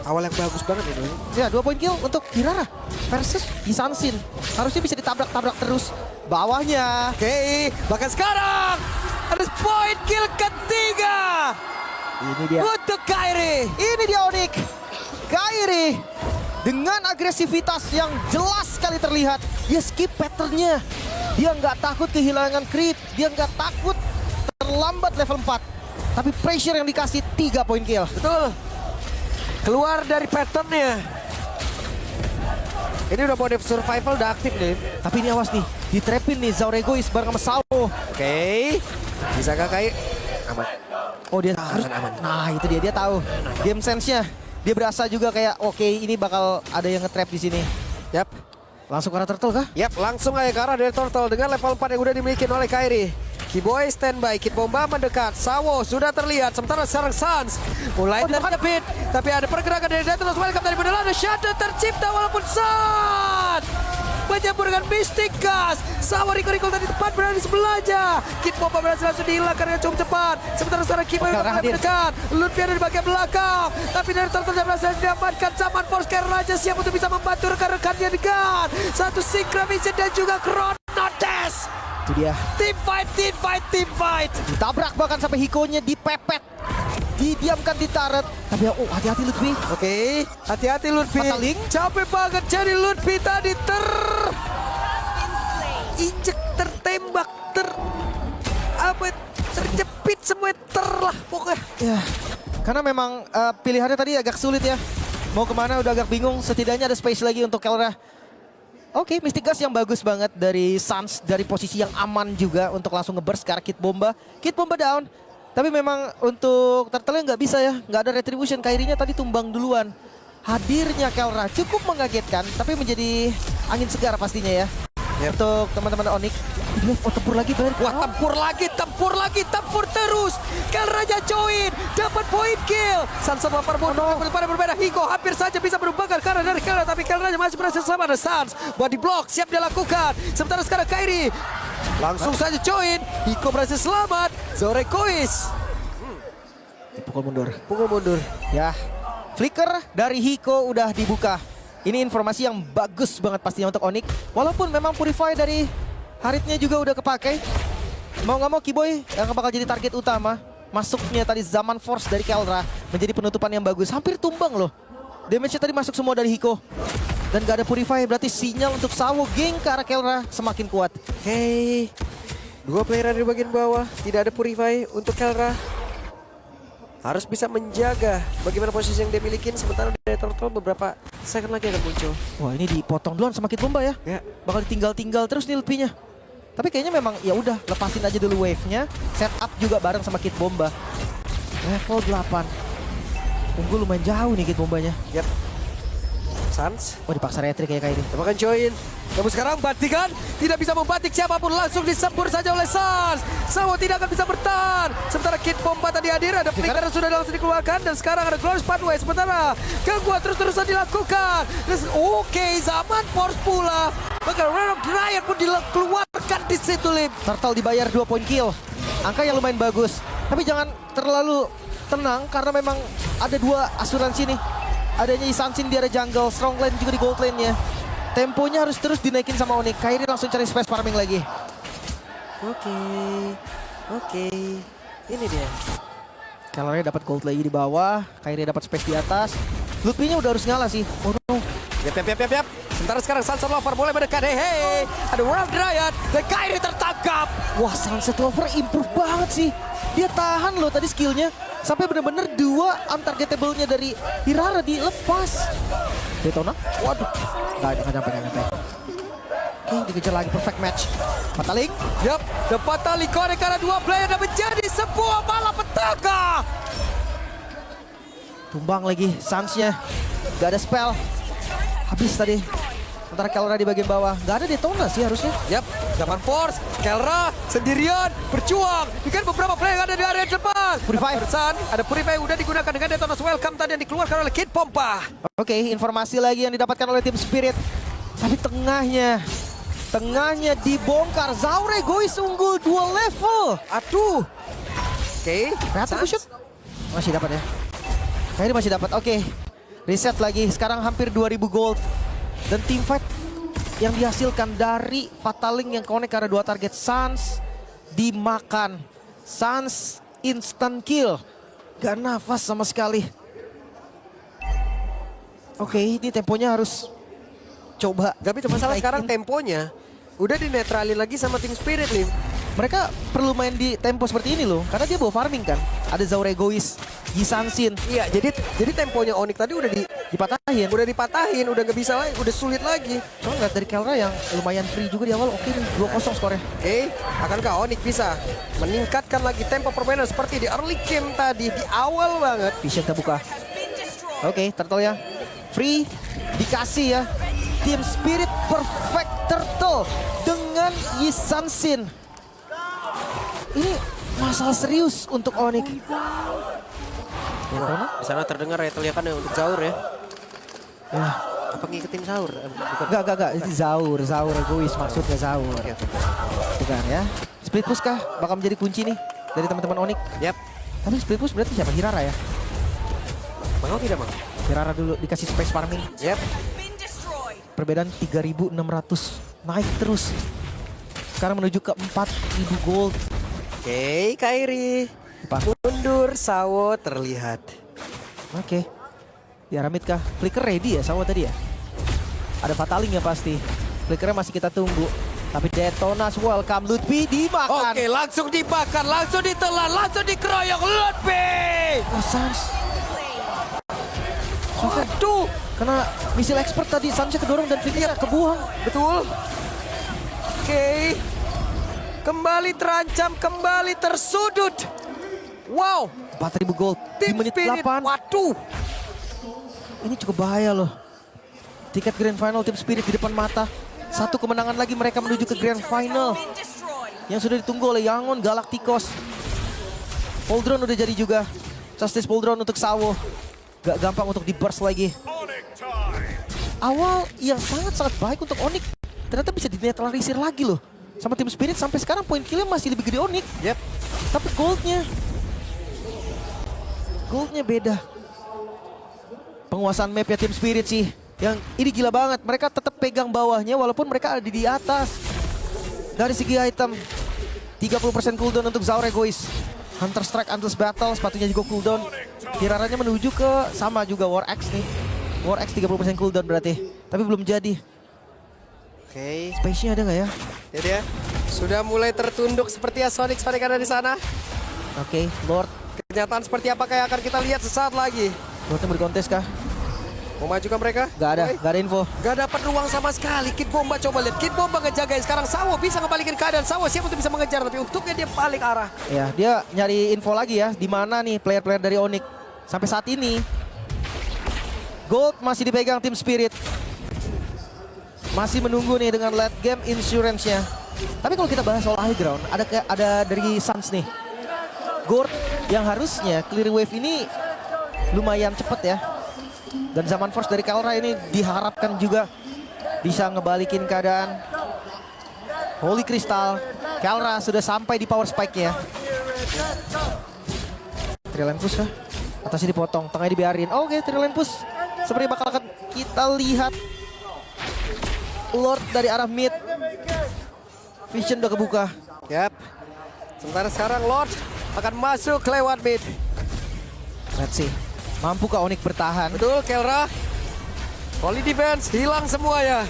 Awal yang bagus banget ini. Ya 2 poin kill untuk Hirara versus Isansin. Harusnya bisa ditabrak-tabrak terus bawahnya. Oke, bahkan sekarang ada poin kill ketiga. Ini dia. Untuk Kairi. Ini dia Onyx. Kairi dengan agresivitas yang jelas sekali terlihat. Dia skip patternnya. Dia nggak takut kehilangan creep. Dia nggak takut terlambat level 4. Tapi pressure yang dikasih 3 poin kill. Betul. Keluar dari patternnya. Ini udah mode survival udah aktif nih. Tapi ini awas nih. Ditrapin nih Zora Egois bareng sama Sawo. Oke. Bisa gak Kai? Aman. Oh dia harus aman. Nah itu dia tahu game sense-nya. Dia berasa juga kayak oke, ini bakal ada yang nge-trap di sini. Yap. Langsung ke arah turtle kah? Yap, langsung aja ke arah dari Turtle dengan level 4 yang udah dimiliki oleh Kairi. Keyboy standby, Kid Bomba mendekat, Sawo sudah terlihat, sementara sekarang Suns mulai terjepit, tapi ada pergerakan dari Deathless Welcome dari Benelan, shadow tercipta walaupun Sun menyambur dengan Mystic Gas. Sawo recall tadi tepat berada di sebelahnya. Kid Bomba berhasil langsung dihilangkan dengan cukup cepat, sementara sekarang Keyboy udah mulai mendekat, Ludwig ada di bagian belakang, tapi dari Turtle yang berhasil diamankan. Zaman Force Carrier Raja siap untuk bisa membantu rekan-rekannya dengan satu Synchro Vision dan juga Chrono Dash. Itu dia. Team fight. Ditabrak bahkan sampai Hikonya dipepet. Didiamkan di turret. Tapi hati-hati Ludwig. Oke, hati-hati Ludwig. Pataling. Capek banget jadi Ludwig tadi injek, tertembak, terjepit semua terlah pokoknya. Ya, karena memang pilihannya tadi agak sulit ya. Mau kemana udah agak bingung. Setidaknya ada space lagi untuk Kelra. Oke, Mystic Gas yang bagus banget dari Suns. Dari posisi yang aman juga untuk langsung nge-burst ke arah Kid Bomba. Kid Bomba down. Tapi memang untuk Turtle-nya nggak bisa ya. Nggak ada retribution. Kairinya tadi tumbang duluan. Hadirnya Kelra cukup mengagetkan. Tapi menjadi angin segar pastinya ya. untuk teman-teman Onyx. Oh, tempur lagi Bayer. Wah, tempur terus. Kel Raja join, dapat point kill. Sans melempar bola pada berbeda. Hiko hampir saja bisa menumbangkan karena dari Kel, tapi Kel Raja masih berhasil selamat. Ada Sans, body block siap dia lakukan. Sementara sekarang Kairi langsung saja join. Hiko berhasil selamat. Zoregois Pukul mundur. Ya, Flicker dari Hiko udah dibuka. Ini informasi yang bagus banget pastinya untuk Onyx. Walaupun memang Purify dari Haritnya juga udah kepakai. Mau nggak mau Kiboy yang bakal jadi target utama. Masuknya tadi Zaman Force dari Kelra menjadi penutupan yang bagus. Hampir tumbang loh. Damage-nya tadi masuk semua dari Hiko. Dan gak ada Purify, berarti sinyal untuk Sawo geng ke arah Kelra semakin kuat. Oke. Dua player ada di bagian bawah. Tidak ada Purify untuk Kelra. Harus bisa menjaga bagaimana posisi yang dia milikin. Sementara dari Turtle beberapa second lagi akan muncul. Wah, ini dipotong duluan sama Kid Bomba ya. Ya. Bakal ditinggal-tinggal terus nih LP-nya. Tapi kayaknya memang ya udah lepasin aja dulu wave-nya. Setup juga bareng sama Kid Bomba. Level 8. Unggul lumayan jauh nih Kid Bombanya. Yap. Sans. Oh, dipaksa retrik kayak ini. Kita akan join. Namun sekarang bantikan tidak bisa membatik siapapun, langsung disembur saja oleh Sans. Sawo tidak akan bisa bertahan. Sementara Kid Bomba tadi hadir, ada flicker yang sudah langsung dikeluarkan dan sekarang ada Glorious Pathway. Sementara gangguan terus-terusan dilakukan. Oke, Zaman Force pula. Maka Realm Dryad pun dikeluarkan di situ, Lim. Turtle dibayar 2 point kill. Angka yang lumayan bagus. Tapi jangan terlalu tenang karena memang ada dua asuransi nih. Adanya Isansin di area jungle, strong lane juga di gold lane-nya. Temponya harus terus dinaikin sama Onyx. Kairi langsung cari space farming lagi. Oke. Ini dia. Kellernya dapat gold lagi di bawah, Kairi dapat space di atas. Ludwig-nya udah harus ngalah sih. Oh no. Yap. Sementara sekarang Sunset Lover boleh mendekat. Hey, ada Realm Dryad dan Kairi tertangkap. Wah, Sunset Lover improve banget sih. Dia tahan loh tadi skillnya. Sampai bener-bener dua untargetable-nya dari Hirara dilepas. Detona? Waduh. Nggak nyampe. Oke, dikejar lagi perfect match. Fataling? Yap, the Fataling connect karena dua player dan menjadi sebuah malapetaka. Tumbang lagi Sans-nya. Gak ada spell. Habis tadi. Sementara Kelra di bagian bawah. Gak ada Detona sih harusnya. Yap, Zaman Force, Kelra sendirian berjuang. Dengan beberapa player yang ada di area depan. Purify. Bersan, ada Purify yang udah digunakan dengan Detona's Welcome tadi yang dikeluarkan oleh Kid Bomba. Oke, informasi lagi yang didapatkan oleh tim Spirit. Tapi tengahnya dibongkar. Zoregois unggul 2 level. Aduh. Oke, Reaksi shoot. Masih dapat ya. Kayaknya masih dapat. Oke. Reset lagi. Sekarang hampir 2000 gold. Dan team fight yang dihasilkan dari Fataling yang connect karena 2 target. Sans dimakan. Sans instant kill. Gak nafas sama sekali. Oke, ini temponya harus coba. Tapi masalah sekarang temponya udah dinetralin lagi sama tim Spirit, Lim. Mereka perlu main di tempo seperti ini loh. Karena dia bawa farming kan. Ada Zoregois, Gisansin. Iya, jadi temponya Onyx tadi udah Dipatahin. udah nggak bisa lagi, udah sulit lagi. Soalnya ngeliat dari Kelra yang lumayan free juga di awal. Oke nih, 2-0 skornya. Oke, akankah Onyx bisa meningkatkan lagi tempo permainan seperti di early game tadi, di awal banget. Vision terbuka. Oke, Turtle ya. Free, dikasih ya. Team Spirit perfect Turtle dengan Yisansin. Ini masalah serius untuk Onyx. Di sana terdengar ya teriakan untuk Zaur ya. Ya. Apa ngikutin Zaur? Bukan. Enggak. Itu Zaur egois maksudnya Zaur. Bukan ya. Split push kah bakal menjadi kunci nih dari teman-teman Onyx. Yap. Tapi split push berarti siapa? Hirara ya? Mau tidak mau? Hirara dulu dikasih space farming. Yap. Perbedaan 3.600. Naik terus. Sekarang menuju ke 4.000 gold. Oke, Kairi. Apa? Mundur, Sawo terlihat. Oke. Ya Ramit kah? Flicker ready ya Sawo tadi ya? Ada Fataling ya pasti. Flickernya masih kita tunggu. Tapi Detona's Welcome Ludwig dimakan. Oke, langsung dibakar, langsung ditelan, langsung dikeroyok Ludwig. Oh, Sans. Waduh. Karena misil expert tadi Sansnya kedorong dan flickernya kebuang. Betul. Oke. Kembali terancam, kembali tersudut. Wow. 4.000 gold di Tim menit Spirit. 8. Waduh. Ini cukup bahaya loh. Tiket Grand Final Tim Spirit di depan mata. Satu kemenangan lagi mereka menuju ke Grand Final. Yang sudah ditunggu oleh Yangon Galacticos. Poldron udah jadi juga. Justice Poldron untuk Sawo. Gak gampang untuk di-burst lagi. Awal yang sangat-sangat baik untuk Onyx. Ternyata bisa dinetralisir lagi loh. Sama tim Spirit sampai sekarang poin killnya masih lebih gede Onyx. Yep. Tapi goldnya beda. Penguasaan map ya tim Spirit sih. Yang ini gila banget. Mereka tetap pegang bawahnya walaupun mereka ada di atas. Dari segi item, 30% cooldown untuk Zaure Gois. Hunter Strike Endless Battle, sepatunya juga cooldown. Hiraranya menuju ke sama juga War Axe nih. War Axe 30% cooldown berarti. Tapi belum jadi. Oke. Space-nya ada nggak ya? Ya dia. Sudah mulai tertunduk seperti ya Sonic ada di sana. Oke, Lord. Kenyataan seperti apakah yang akan kita lihat sesaat lagi? Lordnya berkontes kah? Mau maju kan mereka? Gak ada, Oi. gak ada info. Gak dapat ruang sama sekali. Kid Bomba coba lihat. Kid Bomba ngejagain. Sekarang Sawo bisa ngebalikin keadaan. Sawo siap untuk bisa mengejar. Tapi untuknya dia balik arah. Ya, dia nyari info lagi ya. Di mana nih player-player dari Onyx. Sampai saat ini, Gold masih dipegang tim Spirit. Masih menunggu nih dengan late game insurance-nya. Tapi kalau kita bahas soal high ground, ada dari Suns nih. Gold yang harusnya clear wave ini lumayan cepet ya. Dan Zaman Force dari Kalra ini diharapkan juga bisa ngebalikin keadaan. Holy Crystal, Kalra sudah sampai di power spike-nya. Trillion push kah? Atasnya dipotong, tengahnya dibiarin. Oke, Trillion push. Seperti bakal akan kita lihat. Lord dari arah mid. Vision udah kebuka. Yap. Sementara sekarang Lord akan masuk lewat mid. Let's see. Mampukah Onyx bertahan? Betul, Kelra. Holy defense, hilang semua ya.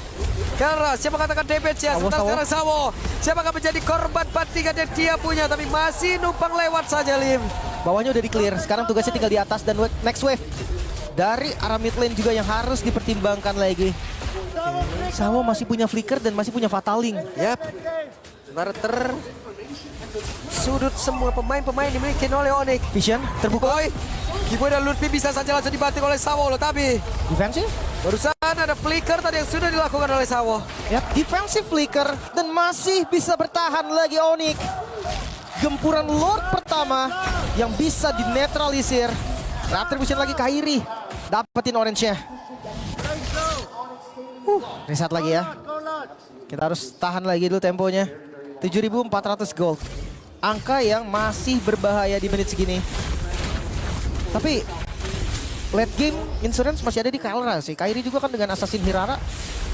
Kelra, siapa katakan damage ya? Sementara sekarang Sawo. Siapa akan menjadi korban bantingan yang dia punya. Tapi masih numpang lewat saja Lim. Bawahnya udah di clear. Sekarang tugasnya tinggal di atas dan next wave. Dari arah mid lane juga yang harus dipertimbangkan lagi. Sawo masih punya flicker dan masih punya fataling. Yap. Sementara sudut semua pemain-pemain dimiliki oleh Onyx. Vision terbuka. Boy, Kiboy dan Lutfi bisa saja langsung dibanting oleh Sawo loh. Tapi Defensive. barusan ada flicker tadi yang sudah dilakukan oleh Sawo. Ya, defensive flicker dan masih bisa bertahan lagi Onyx. Gempuran Lord pertama yang bisa dinetralisir. Retribution lagi Kairi. Dapetin orange-nya. Reset lagi ya. Kita harus tahan lagi dulu temponya. 7.400 gold. Angka yang masih berbahaya di menit segini. Tapi late game insurance masih ada di Kalra sih. Kairi juga kan dengan Assassin Hirara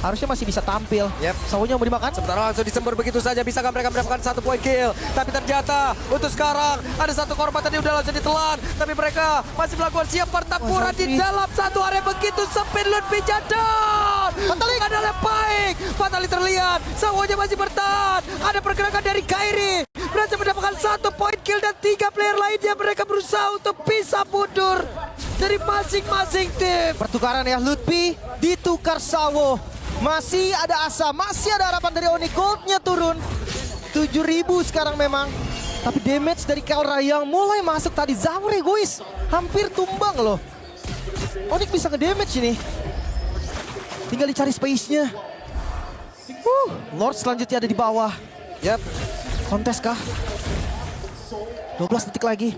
harusnya masih bisa tampil. Yep. Sawonya mau dimakan. Sementara langsung disembur begitu saja. Bisakah mereka mendapatkan 1 point kill? Tapi ternyata untuk sekarang ada 1 korban tadi udah langsung ditelan. Tapi mereka masih melakukan siap pertempuran di dalam satu area begitu sempit. Lutfi jadon. Fatali adalah baik. Fatali terlihat. Sawonya masih bertahan. Ada pergerakan dari Kairi. Berhasil mendapatkan 1 point kill dan 3 player lainnya mereka berusaha untuk bisa mundur dari masing-masing tim. Pertukaran ya, Lutfi ditukar Sawo. Masih ada asa, masih ada harapan dari Onyx. Goldnya turun 7.000 sekarang memang. Tapi damage dari Kalra yang mulai masuk tadi. Zaure Gois hampir tumbang loh. Onyx bisa nge-damage ini. Tinggal dicari space-nya. Lord selanjutnya ada di bawah. Yap. Kontes kah? 12 detik lagi.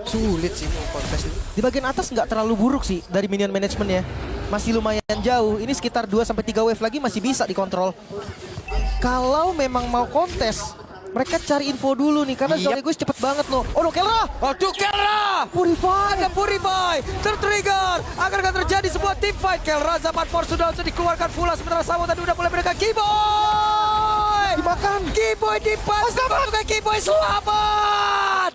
Sulit sih kontes ini. Di bagian atas nggak terlalu buruk sih dari minion manajemennya. Masih lumayan jauh. Ini sekitar 2-3 wave lagi masih bisa dikontrol. Kalau memang mau kontes, mereka cari info dulu nih. Karena Zaure Gois cepet banget loh. Oh no, Kelra! Aduh, Kelra! Purify! Ada Purify! Tertrigger! Akan terjadi sebuah team fight. Kelra Zaman Force sudah langsung dikeluarkan pula. Sementara Sawo tadi udah mulai mereka Kiboy! Dimakan! Kiboy dipas! Selamat! Kiboy selamat!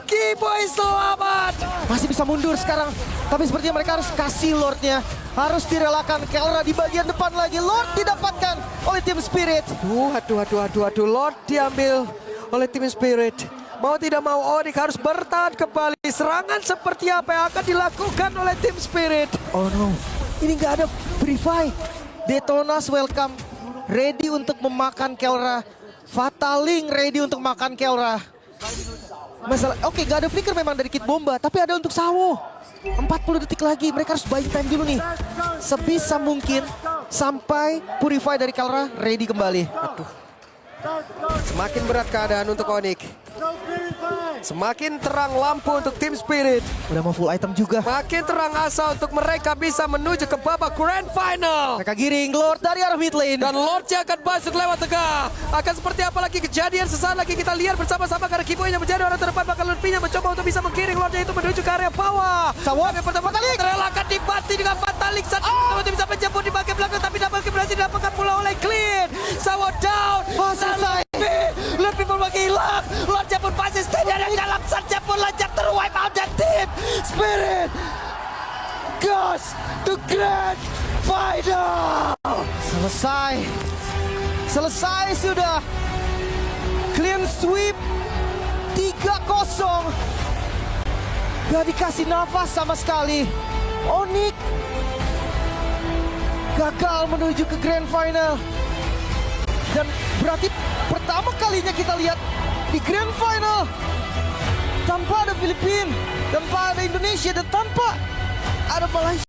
Kiboy selamat! Masih bisa mundur sekarang. Tapi sepertinya mereka harus kasih Lordnya. Harus direlakan. Kelra di bagian depan lagi. Lord didapatkan oleh tim Spirit. Aduh. Lord diambil oleh tim Spirit. Mau tidak mau Onyx harus bertahan kembali. Serangan seperti apa yang akan dilakukan oleh tim Spirit? Oh no. Ini nggak ada Purify. Detonas welcome. Ready untuk memakan Kelra. Fataling ready untuk makan Kelra. Masalah, oke, gak ada flicker memang dari Kid Bomba, tapi ada untuk Sawo. 40 detik lagi, mereka harus buying time dulu nih. Sebisa mungkin sampai Purify dari Kalra ready kembali. Aduh. Semakin berat keadaan untuk Onyx. Semakin terang lampu untuk Team Spirit. Udah mau full item juga. Makin terang asa untuk mereka bisa menuju ke babak Grand Final. Mereka giring Lord dari arah mid lane. Dan Lordnya akan masuk lewat tengah. Akan seperti apa lagi kejadian sesaat lagi kita lihat bersama-sama karena Kiboy yang menjadi orang terdepan bakal lebihnya mencoba untuk bisa menggiring Lordnya itu menuju ke area bawah. Sawat. Yang pertama kali terelakkan dibanti dengan Fatalik saat itu bisa menjemput di bagian belakang tapi double kill berhasil didapatkan pula oleh Clean. Sawat down. Selesai. Lebih berbagi hilang. Lordnya pun pasti stay dari dalam saja pun lanjut terwipe out dan Team Spirit goes to Grand Final. Selesai sudah. Clean sweep 3-0. Gak dikasih nafas sama sekali. Onyx gagal menuju ke Grand Final. Dan berarti pertama kalinya kita lihat di Grand Final tanpa ada Filipina, tanpa ada Indonesia, dan tanpa ada Malaysia.